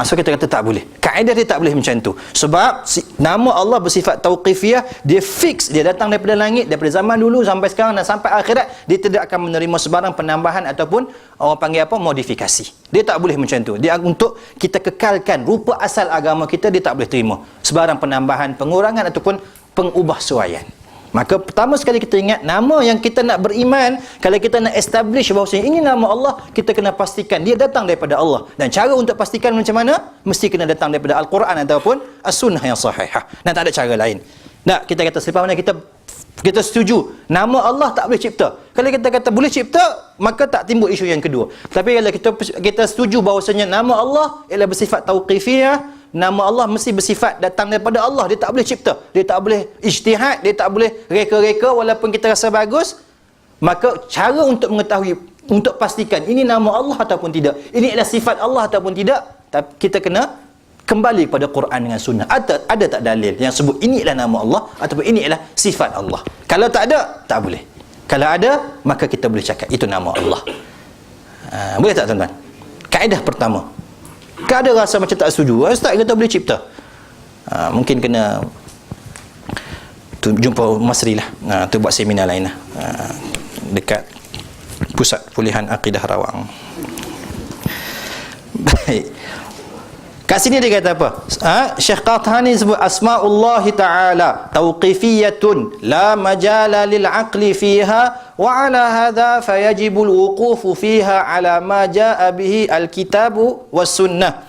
So kita kata tak boleh. Kaedah dia tak boleh macam tu. Sebab nama Allah bersifat tauqifiyah, dia fix, dia datang daripada langit, daripada zaman dulu sampai sekarang dan sampai akhirat, dia tidak akan menerima sebarang penambahan ataupun orang panggil apa, modifikasi. Dia tak boleh macam tu. Dia untuk kita kekalkan rupa asal agama kita, dia tak boleh terima sebarang penambahan, pengurangan ataupun pengubahsuaian. Maka pertama sekali kita ingat, nama yang kita nak beriman, kalau kita nak establish bahawasanya ini nama Allah, kita kena pastikan dia datang daripada Allah. Dan cara untuk pastikan macam mana? Mesti kena datang daripada Al-Quran ataupun As-Sunnah yang sahihah. Dan tak ada cara lain. Tak, kita kata selepas mana kita setuju nama Allah tak boleh cipta. Kalau kita kata boleh cipta, maka tak timbul isu yang kedua. Tapi kalau kita setuju bahawasanya nama Allah ialah bersifat tauqifiyah, nama Allah mesti bersifat datang daripada Allah, dia tak boleh cipta, dia tak boleh ijtihad, dia tak boleh reka-reka walaupun kita rasa bagus. Maka cara untuk mengetahui, untuk pastikan ini nama Allah ataupun tidak, ini adalah sifat Allah ataupun tidak, kita kena kembali kepada Quran dengan sunnah. Ada tak dalil yang sebut ini adalah nama Allah ataupun ini adalah sifat Allah? Kalau tak ada, tak boleh. Kalau ada, maka kita boleh cakap itu nama Allah. Boleh tak tuan-tuan? Kaedah pertama, Kan ada rasa macam tak setuju. Ustaz kata boleh cipta. Mungkin kena jumpa Masri lah. Tu buat seminar lain lah. Dekat Pusat Pulihan Akidah Rawang. Baik. Kat sini dia kata apa? Syekh Qahtani sebut asma'ullah ta'ala tauqifiyatun la majala lil aqli fiha wa ala hadha fayajibu al-wuqufu fiha ala ma jaa bihi al-kitabu was sunnah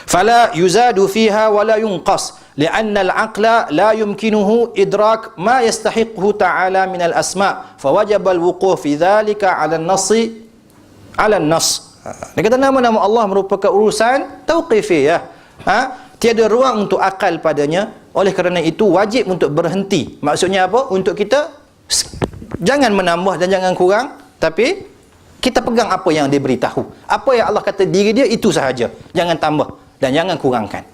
fala yuzadu fiha wa la yunqas li'anna al-aqla la yumkinuhu idrak ma yastahiqhu ta'ala min al-asma' fawajaba al-wuquf fi dhalika ala an-nass ala an-nass. Dia kata nama-nama Allah merupakan urusan tauqifiyah. Tiada ruang untuk akal padanya. Oleh kerana itu wajib untuk berhenti. Maksudnya apa? Untuk kita jangan menambah dan jangan kurang, tapi kita pegang apa yang dia beritahu. Apa yang Allah kata diri dia, itu sahaja. Jangan tambah dan jangan kurangkan.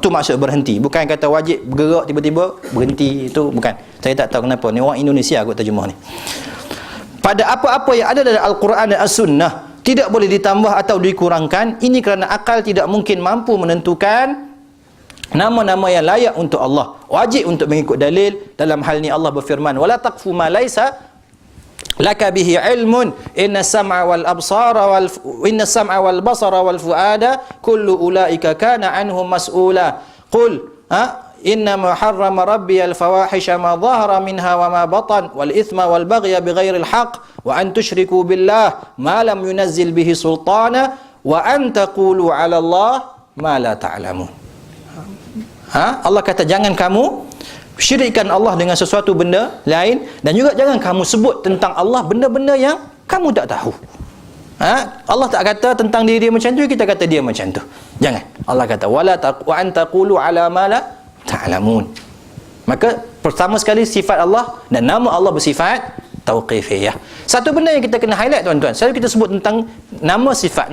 Itu maksud berhenti. Bukan kata wajib bergerak tiba-tiba berhenti. Itu bukan. Saya tak tahu kenapa. Ni orang Indonesia kot terjemah ni. Pada apa-apa yang ada dalam Al-Quran dan As-Sunnah tidak boleh ditambah atau dikurangkan. Ini kerana akal tidak mungkin mampu menentukan nama-nama yang layak untuk Allah. Wajib untuk mengikut dalil. Dalam hal ni Allah berfirman, wala taqfu ma laisa laka bihi ilmun inna sam'a wal absara wal basara wal fuada kullu ulaika kana anhu mas'ula. Qul innama harrama rabbi al fawahisha ma dhahara minha wa ma batan wal ithma wal baghya bighairi al haqq wa an tusyriku billah ma lam yunazzil bihi sultana wa an taqulu 'ala Allah ma la ta'lamun. Allah kata jangan kamu syirikkan Allah dengan sesuatu benda lain, dan juga jangan kamu sebut tentang Allah benda-benda yang kamu tak tahu. Allah tak kata tentang diri dia macam tu, kita kata dia macam tu. Jangan. Allah kata wa an taqulu 'ala ma la ta'lamun. Maka pertama sekali sifat Allah dan nama Allah bersifat tauqifiyah. Satu benda yang kita kena highlight tuan-tuan, selalu kita sebut tentang nama sifat.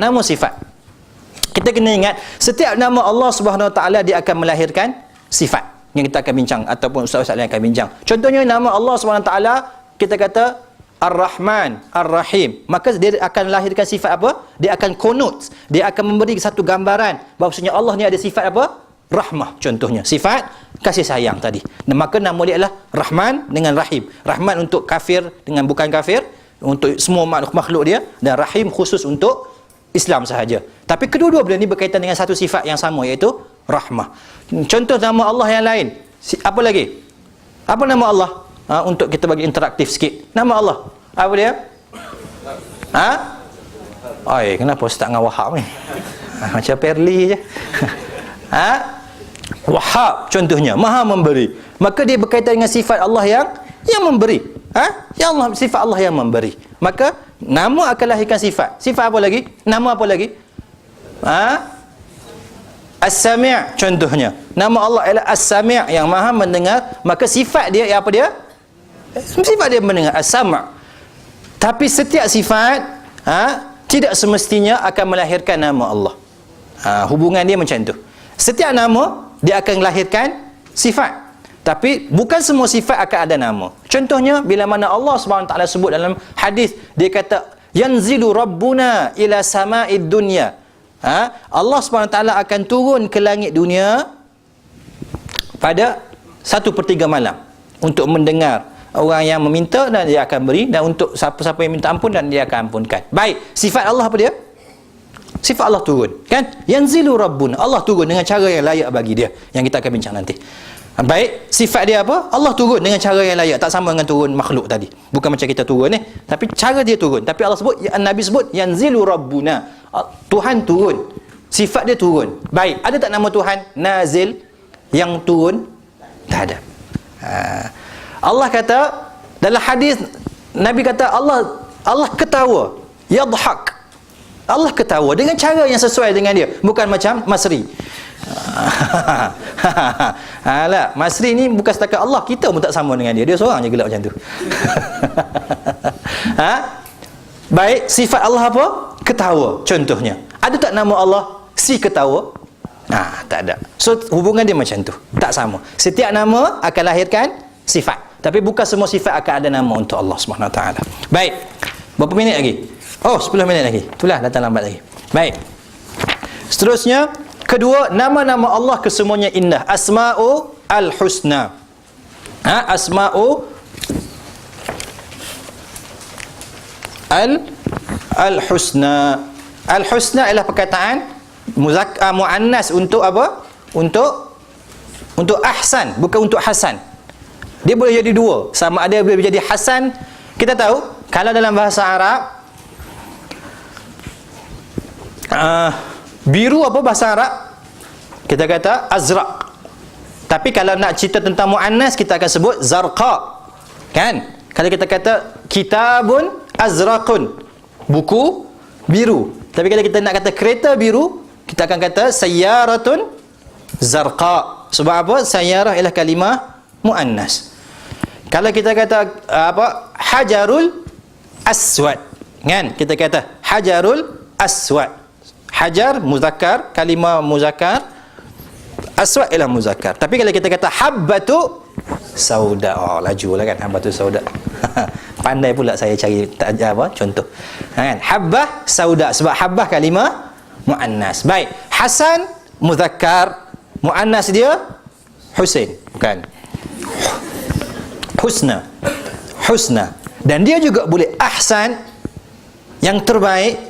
Kita kena ingat setiap nama Allah Subhanahu Wa Taala dia akan melahirkan sifat yang kita akan bincang ataupun ustaz-ustaz lain akan bincang. Contohnya nama Allah Subhanahu Wa Taala kita kata Ar-Rahman, Ar-Rahim, maka dia akan lahirkan sifat apa? Dia akan konot, dia akan memberi satu gambaran bahawasanya Allah ni ada sifat apa? Rahmah, contohnya sifat kasih sayang tadi. Dan maka nama dia adalah Rahman dengan Rahim. Rahman untuk kafir dengan bukan kafir, untuk semua makhluk dia, dan Rahim khusus untuk Islam sahaja. Tapi kedua-dua benda ni berkaitan dengan satu sifat yang sama, iaitu Rahmah. Contoh nama Allah yang lain, apa lagi? Apa nama Allah? Untuk kita bagi interaktif sikit. Nama Allah apa dia? Kenapa Ustaz dengan Wahab ni? Macam Perli je. Wahhab contohnya, Maha memberi. Maka dia berkaitan dengan sifat Allah yang memberi. Ya Allah, sifat Allah yang memberi. Maka nama akan lahirkan sifat. Sifat apa lagi? Nama apa lagi? As-Sami' contohnya. Nama Allah adalah As-Sami' yang Maha mendengar. Maka sifat dia apa dia? Sifat dia mendengar, As-Sam'. Tapi setiap sifat tidak semestinya akan melahirkan nama Allah. Hubungan dia macam tu. Setiap nama dia akan lahirkan sifat, tapi bukan semua sifat akan ada nama. Contohnya bila mana Allah SWT sebut dalam hadis, dia kata yanzilu rabbuna ila sama'id dunya. Allah SWT akan turun ke langit dunia pada 1/3 malam untuk mendengar orang yang meminta dan dia akan beri, dan untuk siapa-siapa yang minta ampun dan dia akan ampunkan. Baik, sifat Allah apa dia? Sifat Allah turun, kan? Yanzilu rabbuna, Allah turun dengan cara yang layak bagi dia, yang kita akan bincang nanti. Baik, sifat dia apa? Allah turun dengan cara yang layak, tak sama dengan turun makhluk tadi. Bukan macam kita turun tapi cara dia turun. Tapi Allah sebut, Nabi sebut yanzilu rabbuna, Tuhan turun, sifat dia turun. Baik, ada tak nama Tuhan nazil yang turun? Tak ada. Allah kata dalam hadis, Nabi kata Allah ketawa, yadhak. Allah ketawa dengan cara yang sesuai dengan dia, bukan macam Masri. Alah, Masri ni bukan setakat Allah, kita pun tak sama dengan dia. Dia seorang je gelap macam tu. Baik, sifat Allah apa? Ketawa, contohnya. Ada tak nama Allah si ketawa? Tak ada. So hubungan dia macam tu, tak sama. Setiap nama akan lahirkan sifat, tapi bukan semua sifat akan ada nama untuk Allah Subhanahu Wa Taala. Baik, berapa minit lagi? 10 minit lagi. Itulah datang lambat lagi. Baik. Seterusnya, kedua, nama-nama Allah kesemuanya indah. Asma'u al-husna. Asma'u al-husna. Al-husna ialah perkataan muannas untuk apa? Untuk ahsan, bukan untuk hasan. Dia boleh jadi dua, sama ada boleh jadi hasan. Kita tahu kalau dalam bahasa Arab biru apa bahasa Arab? Kita kata azraq. Tapi kalau nak cerita tentang muannas, kita akan sebut zarqa. Kan? Kalau kita kata kitabun azraqun, buku biru. Tapi kalau kita nak kata kereta biru, kita akan kata sayyaratun zarqa. Sebab apa? Sayyarah ialah kalimah muannas. Kalau kita kata hajarul aswad, kan? Kita kata hajarul aswad. Hajar muzakkar, kalimah muzakkar, aswad ialah muzakkar. Tapi kalau kita kata habbatu sauda, lajulah kan, habbatu sauda. Pandai pula saya cari contoh. Kan? Habbah sauda, sebab habbah kalimah muannas. Baik, hasan muzakkar, muannas dia Husain, kan? Husna. Dan dia juga boleh ahsan, yang terbaik.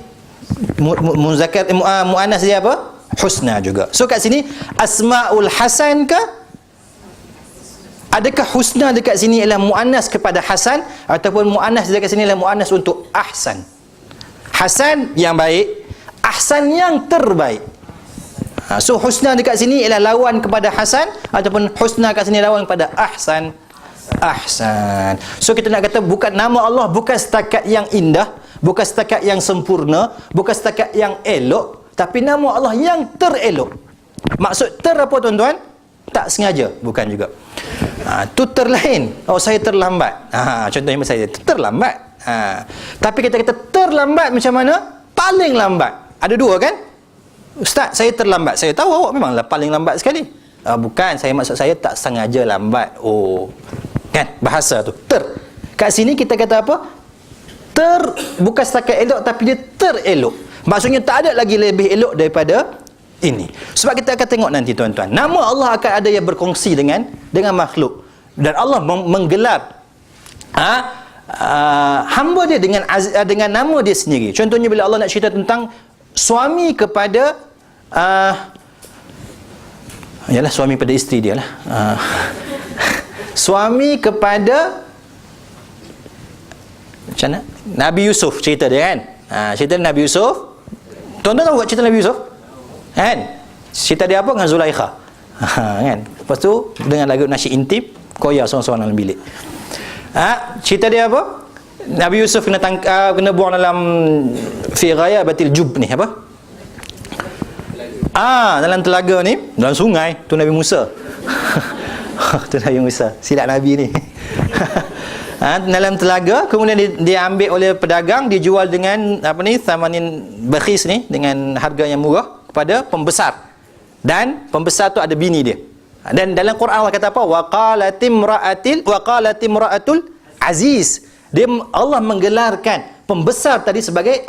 Muzakkar muannas dia apa? Husna juga. So kat sini asmaul hasan ke? Adakah husna dekat sini ialah muannas kepada hasan, ataupun muannas dekat sini ialah muannas untuk ahsan? Hasan yang baik, ahsan yang terbaik. So husna dekat sini ialah lawan kepada hasan, ataupun husna kat sini lawan kepada ahsan. So kita nak kata bukan nama Allah bukan setakat yang indah, bukan setakat yang sempurna, bukan setakat yang elok, tapi nama Allah yang terelok. Maksud ter apa tuan-tuan? Tak sengaja, bukan juga. Tu terlain. Saya terlambat. Contohnya saya terlambat. Tapi kita kata terlambat macam mana? Paling lambat. Ada dua kan? Ustaz, saya terlambat. Saya tahu awak memanglah paling lambat sekali. Bukan, maksud saya tak sengaja lambat. Kan? Bahasa tu ter. Kat sini kita kata apa? Bukan setakat elok, tapi dia terelok. Maksudnya tak ada lagi lebih elok daripada ini. Sebab kita akan tengok nanti tuan-tuan, nama Allah akan ada yang berkongsi dengan makhluk. Dan Allah menggelar hamba dia dengan nama dia sendiri. Contohnya bila Allah nak cerita tentang suami kepada suami pada isteri dia lah. Suami kepada macam mana? Nabi Yusuf, cerita dia kan. Cerita Nabi Yusuf. Tuan-tuan tahu cerita Nabi Yusuf? Kan? Cerita dia apa? Dengan Zulaikha. Kan? Lepas tu dengan lagu nasyid intim, koya seorang-seorang dalam bilik. Cerita dia apa? Nabi Yusuf kena buang dalam fi ghayabatil jub ni apa? Dalam telaga ni, dalam sungai tu Nabi Musa. Tu Nabi Musa, silap Nabi ni. Dalam telaga, kemudian dia ambil oleh pedagang, dijual dengan thamanin bakhis ni, dengan harga yang murah kepada pembesar. Dan pembesar tu ada bini dia. Dan dalam Quran Allah kata apa? Waqalatimra'atul aziz. Allah menggelarkan pembesar tadi sebagai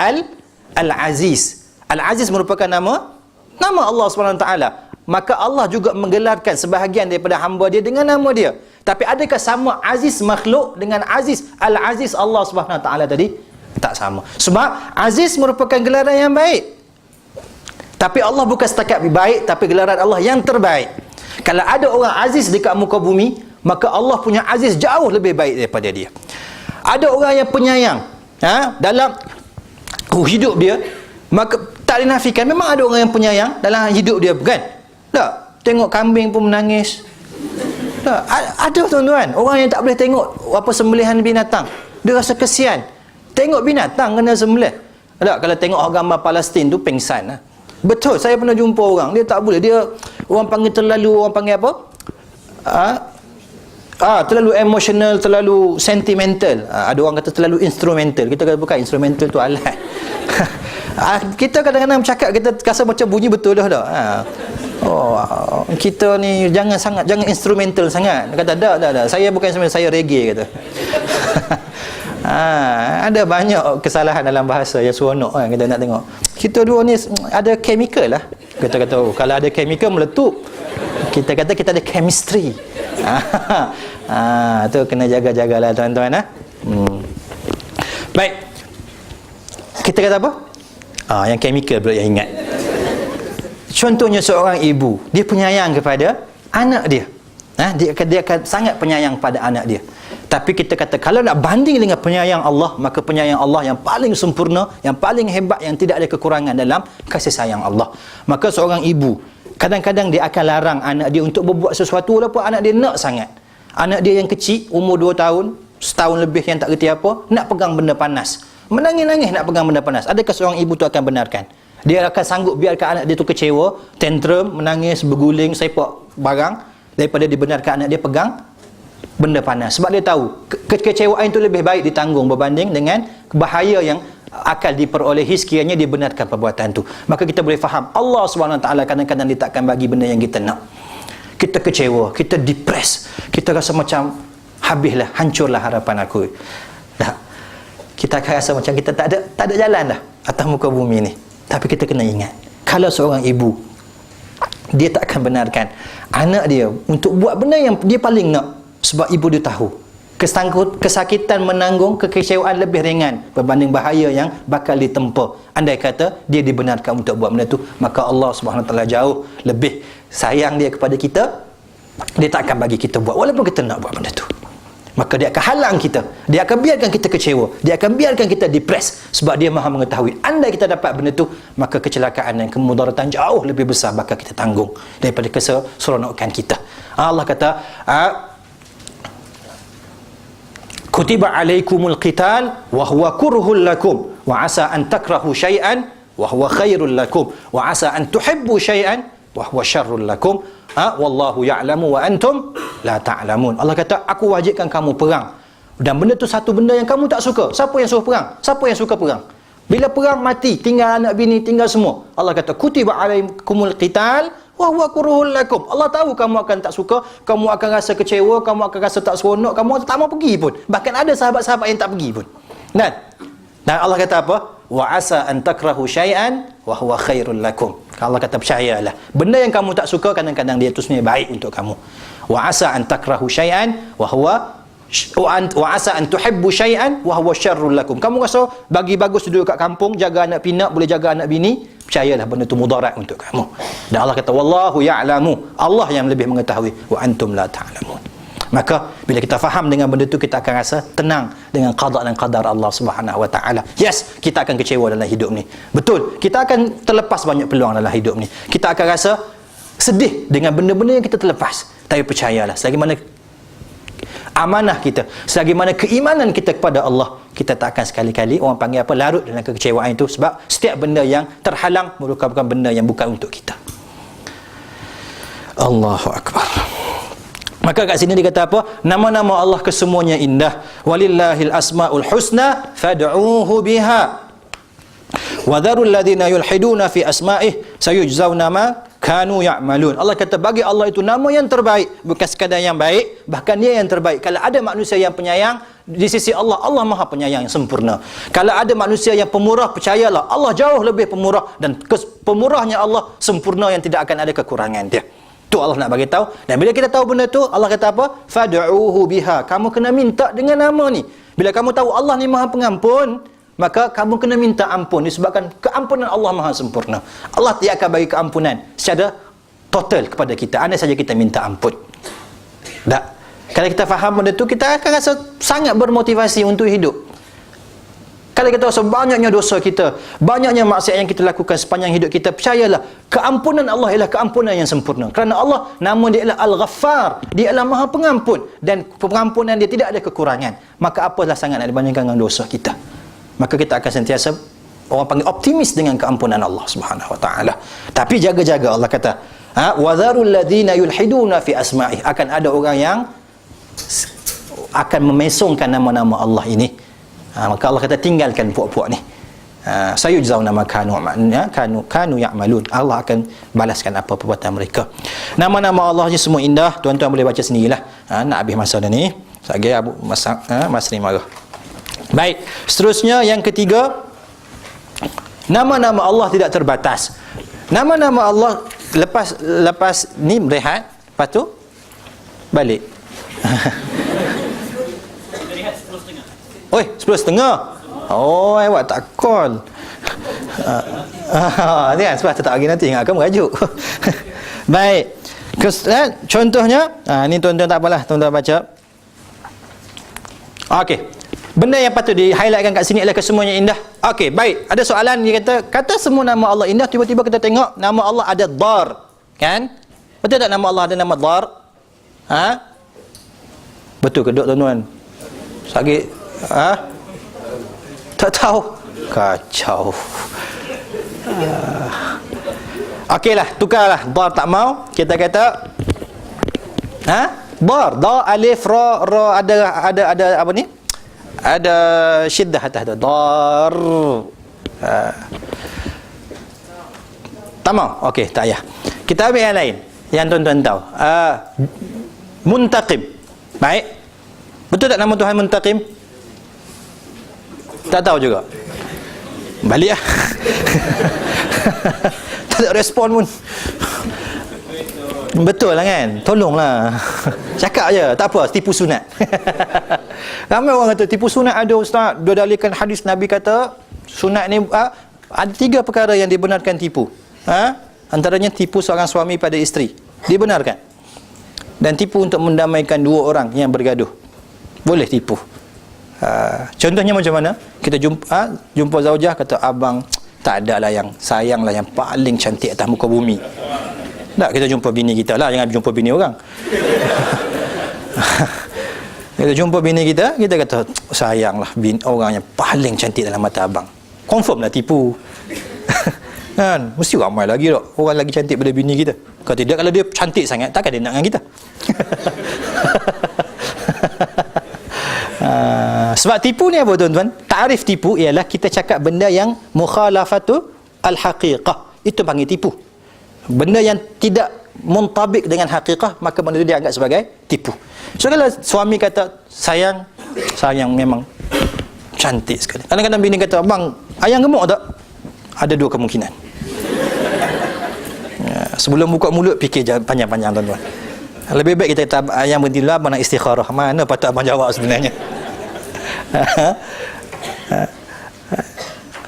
Al-Aziz. Al-Aziz merupakan nama Allah SWT. Maka Allah juga menggelarkan sebahagian daripada hamba dia dengan nama dia. Tapi adakah sama aziz makhluk dengan aziz Al-Aziz Allah SWT tadi? Tak sama. Sebab aziz merupakan gelaran yang baik. Tapi Allah bukan setakat baik, tapi gelaran Allah yang terbaik. Kalau ada orang aziz dekat muka bumi, maka Allah punya aziz jauh lebih baik daripada dia. Ada orang yang penyayang dalam hidup dia, maka tak dinafikan memang ada orang yang penyayang dalam hidup dia, bukan? Tak, tengok kambing pun menangis. Tak, ada tuan-tuan, orang yang tak boleh tengok sembelihan binatang, dia rasa kesian. Tengok binatang kena sembelih. Tak, kalau tengok gambar Palestin tu pengsan lah. Betul, saya pernah jumpa orang, dia tak boleh, dia orang panggil terlalu emotional, terlalu sentimental. Ada orang kata terlalu instrumental. Kita kata bukan, instrumental tu alat. Kita kadang-kadang bercakap, kita rasa macam bunyi betul dah. Kita ni jangan instrumental sangat. Dia kata dah. Saya bukan instrumental, saya reggae kata. Ada banyak kesalahan dalam bahasa yang seronok kan kita nak tengok. Kita dua ni ada chemical lah. Kita kata kalau ada chemical meletup. Kita kata kita ada chemistry. Tu kena jaga-jagalah tuan-tuan. Baik. Kita kata apa? Yang chemical pula yang ingat. Contohnya seorang ibu, dia penyayang kepada anak dia. Dia akan sangat penyayang pada anak dia. Tapi kita kata kalau nak banding dengan penyayang Allah, maka penyayang Allah yang paling sempurna, yang paling hebat, yang tidak ada kekurangan dalam kasih sayang Allah. Maka seorang ibu kadang-kadang dia akan larang anak dia untuk berbuat sesuatu walaupun anak dia nak sangat. Anak dia yang kecil, umur 2 tahun, setahun lebih yang tak kerti apa, nak pegang benda panas. Menangis-nangis nak pegang benda panas. Adakah seorang ibu tu akan benarkan? Dia akan sanggup biarkan anak dia tu kecewa, tantrum, menangis, berguling, sepak barang daripada dibenarkan anak dia pegang benda panas. Sebab dia tahu kekecewaan itu lebih baik ditanggung berbanding dengan bahaya yang akan diperolehi sekiranya dibenarkan perbuatan tu. Maka kita boleh faham Allah SWT kadang-kadang dia takkan bagi benda yang kita nak. Kita kecewa, kita depres, kita rasa macam habislah, hancurlah harapan aku. Kita akan rasa macam kita tak ada jalan dah atas muka bumi ni. Tapi kita kena ingat, kalau seorang ibu dia tak akan benarkan anak dia untuk buat benda yang dia paling nak, sebab ibu dia tahu kesakitan menanggung kekecewaan lebih ringan berbanding bahaya yang bakal ditempa andai kata dia dibenarkan untuk buat benda tu. Maka Allah SWT jauh lebih sayang dia kepada kita. Dia tak akan bagi kita buat walaupun kita nak buat benda tu. Maka dia akan halang kita, dia akan biarkan kita kecewa, dia akan biarkan kita depres, sebab dia maha mengetahui andai kita dapat benda tu, maka kecelakaan dan kemudaratan jauh lebih besar bakal kita tanggung daripada keseronokan kita. Allah kata kutiba alaikumul qital wa huwa kurhul lakum wa asa an takrahu syai'an wa huwa khairul lakum wa asa an tuhibbu syai'an wa huwa syarrul lakum wallahu ya'lamu wa antum la ta'lamun. Allah kata aku wajibkan kamu perang, dan benda tu satu benda yang kamu tak suka. Siapa yang suruh perang? Siapa yang suka perang? Bila perang mati, tinggal anak bini, tinggal semua. Allah kata kutiba alaikumul qital wa huwa kurhul lakum. Allah tahu kamu akan tak suka, kamu akan rasa kecewa, kamu akan rasa tak seronok, kamu tak mau pergi pun. Bahkan ada sahabat-sahabat yang tak pergi pun. Dan Allah kata apa? Wa asa an takrahu syai'an wa huwa khairul lakum. Allah kata percayalah, benda yang kamu tak suka kadang-kadang dia itu sebenarnya baik untuk kamu. Wa asa an takrahu syai'an wa asa an tuhibbu syai'an wa huwa syarrul lakum. Kamu rasa bagi bagus duduk kat kampung, jaga anak pinak, boleh jaga anak bini, percayalah benda itu mudarat untuk kamu. Dan Allah kata wallahu ya'lamu, Allah yang lebih mengetahui, wa antum la ta'lamun. Maka bila kita faham dengan benda tu, kita akan rasa tenang dengan qada dan qadar Allah Subhanahu wa taala. Yes, kita akan kecewa dalam hidup ni. Betul, kita akan terlepas banyak peluang dalam hidup ni. Kita akan rasa sedih dengan benda-benda yang kita terlepas. Tapi percayalah, selagi mana amanah kita, selagi mana keimanan kita kepada Allah, kita tak akan sekali-kali orang panggil apa, larut dalam kekecewaan itu. Sebab setiap benda yang terhalang merupakan benda yang bukan untuk kita. Allahu akbar. Maka kat sini dia kata apa? Nama-nama Allah kesemuanya indah. Walillahil asmaul husna fad'uuhu biha. Wa dharul ladzina yulhiduna fi asma'ih sayujzauna ma kanu ya'malun. Allah kata bagi Allah itu nama yang terbaik, bukan sekadar yang baik, bahkan dia yang terbaik. Kalau ada manusia yang penyayang, di sisi Allah, Allah Maha Penyayang yang sempurna. Kalau ada manusia yang pemurah, percayalah Allah jauh lebih pemurah, dan pemurahnya Allah sempurna yang tidak akan ada kekurangan dia. Tu Allah nak bagi tahu. Dan bila kita tahu benda tu, Allah kata apa? Fad'uuhu biha. Kamu kena minta dengan nama ni. Bila kamu tahu Allah ni Maha Pengampun, maka kamu kena minta ampun, disebabkan keampunan Allah Maha sempurna. Allah tidak akan bagi keampunan secara total kepada kita, andai saja kita minta ampun. Tak? Kalau kita faham benda tu, kita akan rasa sangat bermotivasi untuk hidup. Kalau kita rasa banyaknya dosa kita, banyaknya maksiat yang kita lakukan sepanjang hidup kita, percayalah keampunan Allah ialah keampunan yang sempurna. Kerana Allah, nama dia ialah Al-Ghaffar, dia ialah Maha Pengampun, dan pengampunan dia tidak ada kekurangan. Maka apalah sangat nak dibandingkan dengan dosa kita. Maka kita akan sentiasa orang panggil optimis dengan keampunan Allah Subhanahu wa taala. Tapi jaga-jaga, Allah kata, wa dharul ladzina yulhiduna fi asma'ih. Akan ada orang yang akan memesongkan nama-nama Allah ini. Maka Allah kata tinggalkan puak-puak ni. Sayujzauna ma kanu ya'malun. Allah akan balaskan apa perbuatan mereka. Nama-nama Allah ni semua indah. Tuan-tuan boleh baca sendirilah. Nak habis masa dah ni. Sekejap Abu Masri marah. Baik, seterusnya yang ketiga, nama-nama Allah tidak terbatas. Nama-nama Allah lepas ni berehat, lepas tu balik. Oi, 10.30. Oh, awak tak call. Ni kan sebab tak lagi nanti ingat kamu rajuk. Baik. Contohnya, ni tuan-tuan tak apalah, tuan-tuan baca. Okey. Benda yang patut di-highlightkan kat sini adalah kesemuanya indah. Okey, baik. Ada soalan dia kata semua nama Allah indah, tiba-tiba kita tengok nama Allah ada dar, kan? Betul tak nama Allah ada nama dar? Ha? Betul ke tak tuan-tuan? Sakit? Ha? Tak tahu. Kacau. Okeylah, tukarlah. Dar tak mau, kita kata dar alif ra ada apa ni? Ada syiddah atas tu. Dar. Tak mau. Okey, tak payah. Kita ambil yang lain yang tuan-tuan tahu. Muntaqim. Baik. Betul tak nama Tuhan Muntaqim? Tak tahu juga. Balik lah. Tak ada respon pun. Betul lah kan? Tolonglah. Cakap je, tak apa, tipu sunat. Ramai orang kata tipu sunat ada ustaz, dia dalilkan hadis Nabi kata sunat ni ada 3 perkara yang dibenarkan tipu. Antaranya tipu seorang suami pada isteri. Dibenarkan. Dan tipu untuk mendamaikan 2 orang yang bergaduh. Boleh tipu. Contohnya macam mana? Kita jumpa zaujah, kata abang tak ada lah yang sayang lah, yang paling cantik atas muka bumi. Tak, kita jumpa bini kita lah, jangan jumpa bini orang. Kita jumpa bini kita kata sayang lah orang yang paling cantik dalam mata abang. Confirm lah tipu. Kan? Mesti ramai lagi tak orang lagi cantik daripada bini kita. Kalau tidak, kalau dia cantik sangat, takkan dia nak dengan kita. Sebab tipu ni apa tuan-tuan? Ta'rif tipu ialah kita cakap benda yang mukhalafatu al-haqiqah. Itu panggil tipu. Benda yang tidak muntabik dengan haqiqah, maka benda itu dianggap sebagai tipu. So kalau suami kata sayang memang cantik sekali. Kadang-kadang bini kata, abang ayam gemuk tak? Ada 2 kemungkinan. Sebelum buka mulut, fikir panjang-panjang tuan-tuan. Lebih baik kita kata ayam berhenti dulu, abang nak istikharah. Mana patut abang jawab sebenarnya?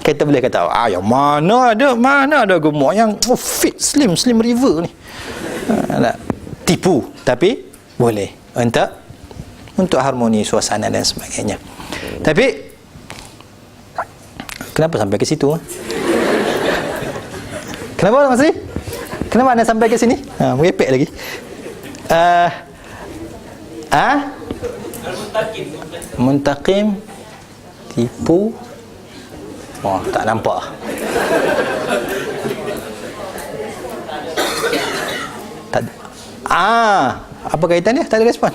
Kita boleh kata, yang mana ada gemuk yang fit, slim river ni. Tipu, tapi boleh untuk harmoni suasana dan sebagainya. Tapi kenapa sampai ke situ? Kenapa Mas Ri? Kenapa anda sampai ke sini? Merepek lagi. Muntaqim, tipu. Oh, tak nampak. Apa kaitan dia? Tak ada respon.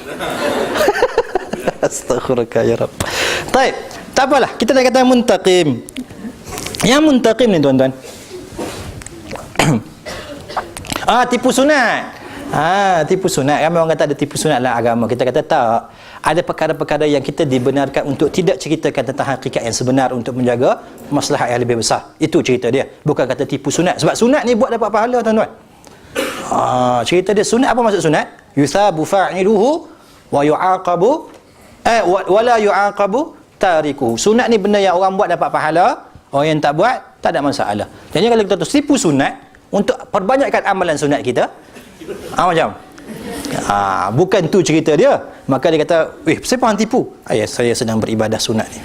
Astaghfirullah ya Rabb. Baik, tak apalah. Kita dah kata muntaqim. Yang muntaqim ni tuan-tuan. Tipu sunat. Tipu sunat. Ramai orang kata ada tipu sunat dalam agama. Kita kata tak. Ada perkara-perkara yang kita dibenarkan untuk tidak ceritakan tentang hakikat yang sebenar untuk menjaga maslahat yang lebih besar. Itu cerita dia. Bukan kata tipu sunat. Sebab sunat ni buat dapat pahala tuan-tuan. Cerita dia sunat. Apa maksud sunat? Yuthabu fa'iluhu wa yu'aqabu wala yu'aqabu tarikuhu. Sunat ni benda yang orang buat dapat pahala, orang yang tak buat tak ada masalah. Jadi kalau kita tipu sunat untuk perbanyakkan amalan sunat kita, macam bukan tu cerita dia. Maka dia kata, siapa yang tipu? Saya sedang beribadah sunat ni.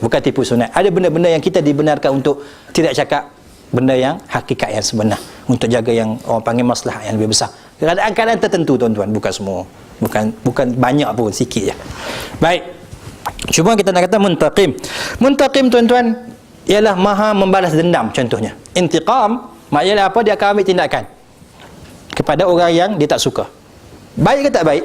Bukan tipu sunat. Ada benda-benda yang kita dibenarkan untuk tidak cakap benda yang hakikat yang sebenar, untuk jaga yang orang panggil maslahat yang lebih besar. Keadaan-keadaan tertentu tuan-tuan, bukan semua. Bukan banyak pun, sikit je. Baik. Cuma kita nak kata muntaqim. Muntaqim tuan-tuan ialah maha membalas dendam contohnya. Intiqam maknanya apa? Dia akan ambil tindakan kepada orang yang dia tak suka. Baik ke tak baik?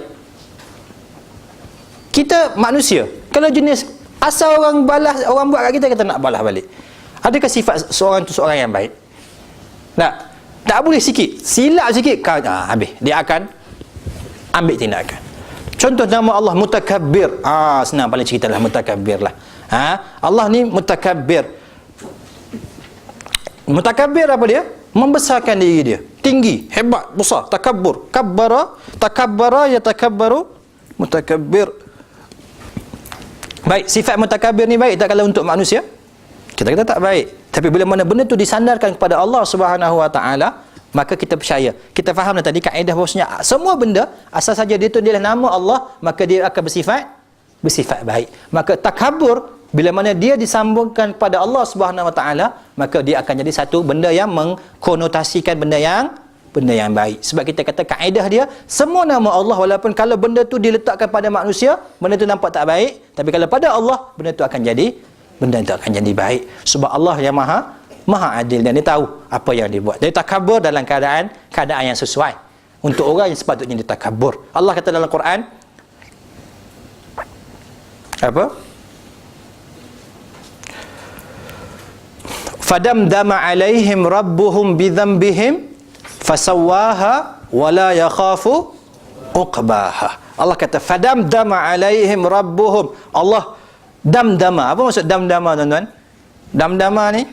Kita manusia, kalau jenis asal orang balas, orang buat kat kita, kita nak balas balik. Adakah sifat seorang tu seorang yang baik? Tak boleh sikit. Silap sikit, habis. Dia akan ambil tindakan. Contoh nama Allah Mutakabbir. Senang paling cerita lah Mutakabbir lah. Allah ni Mutakabbir. Mutakabbir apa dia? Membesarkan diri dia. Tinggi, hebat, besar, takabbur. Takabbara yatakabbaru mutakabbir. Baik, sifat mutakabbir ni baik tak kalau untuk manusia? Kita kata tak baik. Tapi bila mana benda tu disandarkan kepada Allah Subhanahu Wa Taala, maka kita percaya. Kita faham dah tadi kaedah bahawasanya semua benda asal saja dia tu adalah nama Allah, maka dia akan bersifat baik. Maka takabbur bila mana dia disambungkan kepada Allah Subhanahu Wa Taala, maka dia akan jadi satu benda yang mengkonotasikan benda yang baik. Sebab kita kata kaedah dia, semua nama Allah walaupun kalau benda tu diletakkan pada manusia, benda tu nampak tak baik, tapi kalau pada Allah, benda tu akan jadi baik. Sebab Allah yang maha adil dan dia tahu apa yang dia buat. Dia takabur dalam keadaan yang sesuai untuk orang yang sepatutnya dia takabur. Allah kata dalam Quran apa? Fadamdama alaihim rabbuhum bidhanbihim fasawwaha wala yakhafu uqbaha. Allah kata fadamdama alaihim rabbuhum. Allah damdama. Apa maksud damdama, tuan-tuan? Damdama ni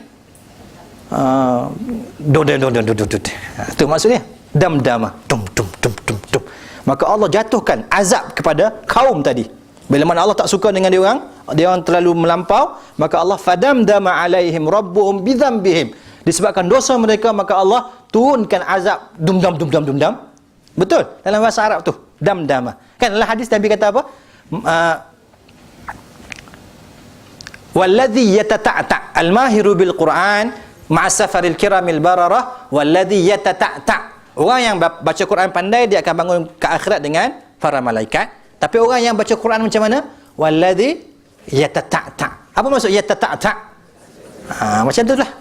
itu maksudnya damdama. Maka Allah jatuhkan azab kepada kaum tadi. Bila mana Allah tak suka dengan dia orang terlalu melampau, maka Allah fadamdama alaihim rabbuhum bidhanbihim. Disebabkan dosa mereka, maka Allah turunkan azab dumdam. Betul? Dalam bahasa Arab tu damdama. Kan dalam hadis Nabi kata apa? Walladhi yatata'ta' al-mahiru bil Quran ma'asafaril kiramil bararah walladhi yatata'ta'. Orang yang baca Quran pandai, dia akan bangun ke akhirat dengan para malaikat. Tapi orang yang baca Quran macam mana? Walladhi yatata'ta'. Apa maksud yatata'ta'? Macam tu lah.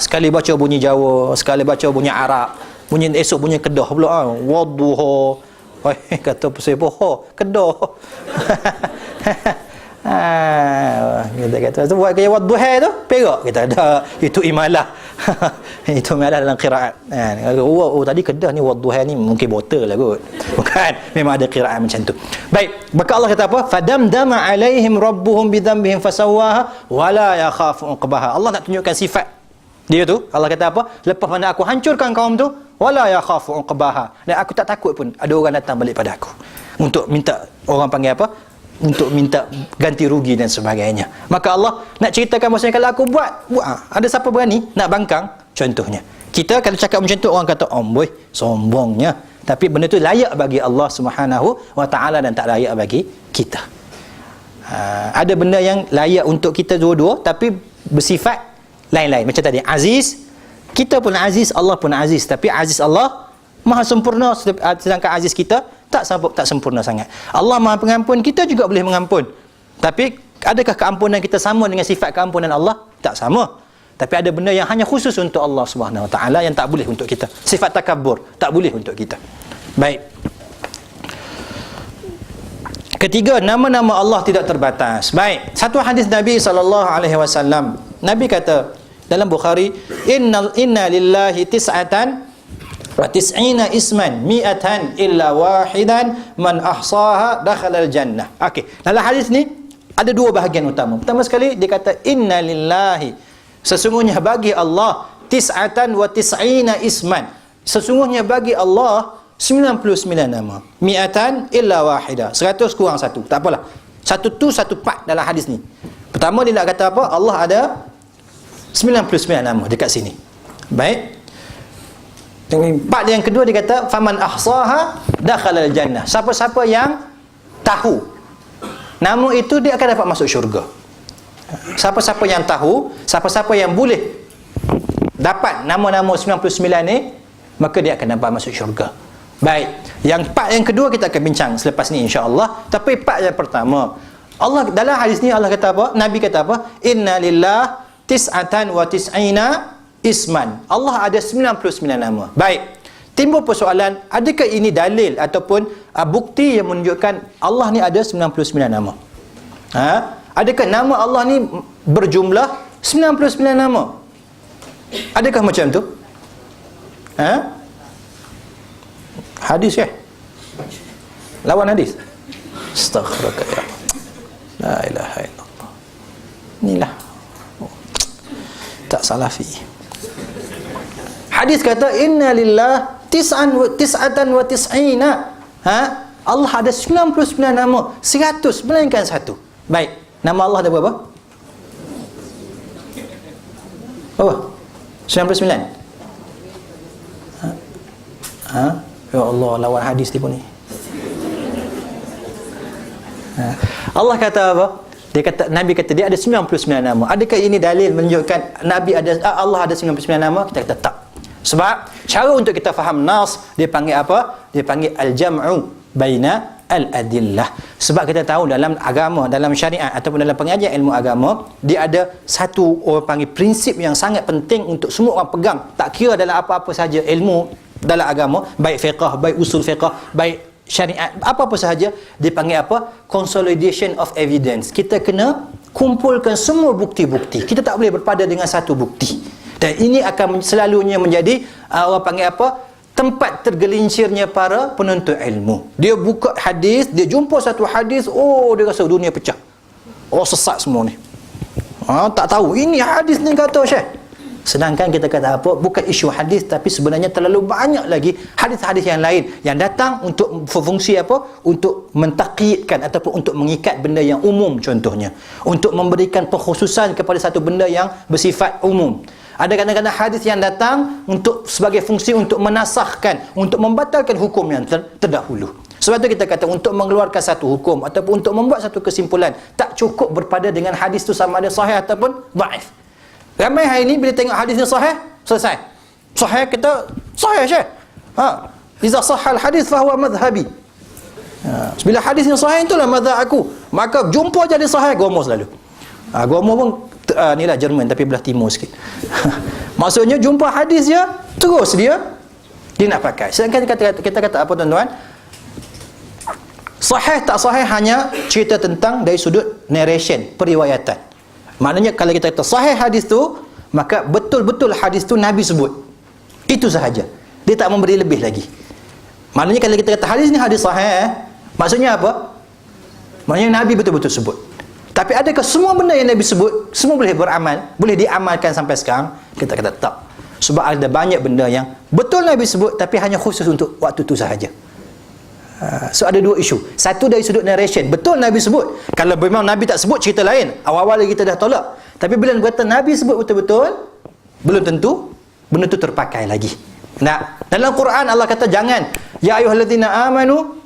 Sekali baca bunyi Jawa, sekali baca bunyi Arab, esok bunyi Kedah pula. Wadduha. Kata pasal bohong Kedah. Kita kata tu buat gaya wadduha tu perak, kita ada itu imalah. Itu imalah dalam qiraat. Tadi Kedah ni wadduha ni mungkin botol lah kot. Bukan, memang ada qiraat macam tu. Baik, maka Allah kata apa? Fadamdama alaihim rabbuhum bidhanbihim fasawwaha wala yakhafu uqbaha. Allah nak tunjukkan sifat dia tu. Allah kata apa? Lepas mana aku hancurkan kaum tu, wala yakhafu uqbaha. Dan aku tak takut pun ada orang datang balik pada aku untuk minta, orang panggil apa? Untuk minta ganti rugi dan sebagainya. Maka Allah nak ceritakan maksudnya kalau aku buat ada siapa berani nak bangkang? Contohnya, kita kalau cakap macam tu orang kata boy sombongnya. Tapi benda tu layak bagi Allah Subhanahu Wa Taala dan tak layak bagi kita. Ada benda yang layak untuk kita dua-dua tapi bersifat lain-lain. Macam tadi Aziz, kita pun Aziz, Allah pun Aziz, tapi Aziz Allah maha sempurna, sedangkan Aziz kita tak sempurna sangat. Allah Maha Pengampun, kita juga boleh mengampun. Tapi adakah keampunan kita sama dengan sifat keampunan Allah? Tak sama. Tapi ada benda yang hanya khusus untuk Allah Subhanahu Wa Taala yang tak boleh untuk kita. Sifat takabbur tak boleh untuk kita. Baik. Ketiga, nama-nama Allah tidak terbatas. Baik. Satu hadis Nabi SAW. Nabi kata dalam Bukhari, inna lillahi tis'atan wa tis'ina isman mi'atan illa wahidan man ahsaha dakhala al-jannah. Okey, dalam hadis ni ada dua bahagian utama. Pertama sekali dia kata inna lillahi, sesungguhnya bagi Allah tis'atan wa tis'ina isman, sesungguhnya bagi Allah 99 nama. Mi'atan illa wahida, 100 kurang satu. Tak apalah. Satu tu satu part dalam hadis ni. Pertama dia nak kata apa? Allah ada 99 nama dekat sini. Baik. Part yang kedua dia kata faman ahsaha dakhala al-jannah. Siapa-siapa yang tahu nama itu, dia akan dapat masuk syurga. Siapa-siapa yang tahu, siapa-siapa yang boleh dapat nama-nama 99 ni, maka dia akan dapat masuk syurga. Baik, yang part yang kedua kita akan bincang selepas ni insya-Allah. Tapi part yang pertama, Allah dalam hadis ni Allah kata apa? Nabi kata apa? Inna lillah tis'atan wa tis'ina isman. Allah ada 99 nama. Baik. Timbul persoalan, adakah ini dalil ataupun bukti yang menunjukkan Allah ni ada 99 nama? Adakah nama Allah ni berjumlah 99 nama? Adakah macam tu? Hadis Lawan hadis. Astaghfirullah ya. La ilaha illallah. Inilah tak salafi. Hadis kata inna lillah tis'atan wa tis'ina. Allah ada 99 nama, 100 melainkan satu. Baik, nama Allah ada berapa? Berapa? 99. Ya Allah, lawan hadis dia pun ni. Allah kata apa? Dia kata, Nabi kata dia ada 99 nama. Adakah ini dalil menunjukkan Nabi ada, Allah ada 99 nama? Kita kata tak. Sebab cara untuk kita faham nas, dia panggil apa? Dia panggil al-jam'u baina al-adillah. Sebab kita tahu dalam agama, dalam syariat ataupun dalam pengajian ilmu agama, dia ada satu orang panggil prinsip yang sangat penting untuk semua orang pegang. Tak kira dalam apa-apa sahaja ilmu dalam agama, baik fiqh, baik usul fiqh, baik syariat, apa-apa sahaja, dia panggil apa? Consolidation of evidence. Kita kena kumpulkan semua bukti-bukti. Kita tak boleh berpada dengan satu bukti. Dan ini akan selalunya menjadi orang panggil apa? Tempat tergelincirnya para penuntut ilmu. Dia buka hadis, dia jumpa satu hadis, oh dia rasa dunia pecah. Oh sesat semua ni. Tak tahu ini hadis ni kata Syekh. Sedangkan kita kata apa? Bukan isu hadis, tapi sebenarnya terlalu banyak lagi hadis-hadis yang lain yang datang untuk berfungsi apa? Untuk mentakyidkan ataupun untuk mengikat benda yang umum contohnya. Untuk memberikan pengkhususan kepada satu benda yang bersifat umum. Ada kadang-kadang hadis yang datang untuk sebagai fungsi untuk menasahkan, untuk membatalkan hukum yang terdahulu. Sebab tu kita kata untuk mengeluarkan satu hukum ataupun untuk membuat satu kesimpulan, tak cukup berpada dengan hadis tu sama ada sahih ataupun dhaif. Ramai hari ni bila tengok hadis ni sahih, selesai. Sahih kita sahih Syekh. Iza sahhal hadis fahuwa madhhabi. Bila hadis ni sahih itulah mazhab aku. Maka jumpa jadi sahih gomo selalu. Gomo pun inilah Jerman tapi belah timur sikit. Maksudnya jumpa hadis dia terus dia nak pakai. Sedangkan kita kata apa tuan-tuan? Sahih tak sahih hanya cerita tentang dari sudut narration, periwayatan. Maknanya kalau kita kata sahih hadis tu, maka betul-betul hadis tu Nabi sebut. Itu sahaja. Dia tak memberi lebih lagi. Maknanya kalau kita kata hadis ni hadis sahih, maksudnya apa? Maknanya Nabi betul-betul sebut. Tapi adakah semua benda yang Nabi sebut semua boleh beramal, boleh diamalkan sampai sekarang? Kita kata tak. Sebab ada banyak benda yang betul Nabi sebut tapi hanya khusus untuk waktu tu sahaja. So ada dua isu. Satu dari sudut narration, betul Nabi sebut. Kalau memang Nabi tak sebut, cerita lain. Awal-awal kita dah tolak. Tapi bila kata Nabi sebut betul-betul, belum tentu benda tu terpakai lagi. Nah, dalam Quran Allah kata jangan, ya ayyuhallazina amanu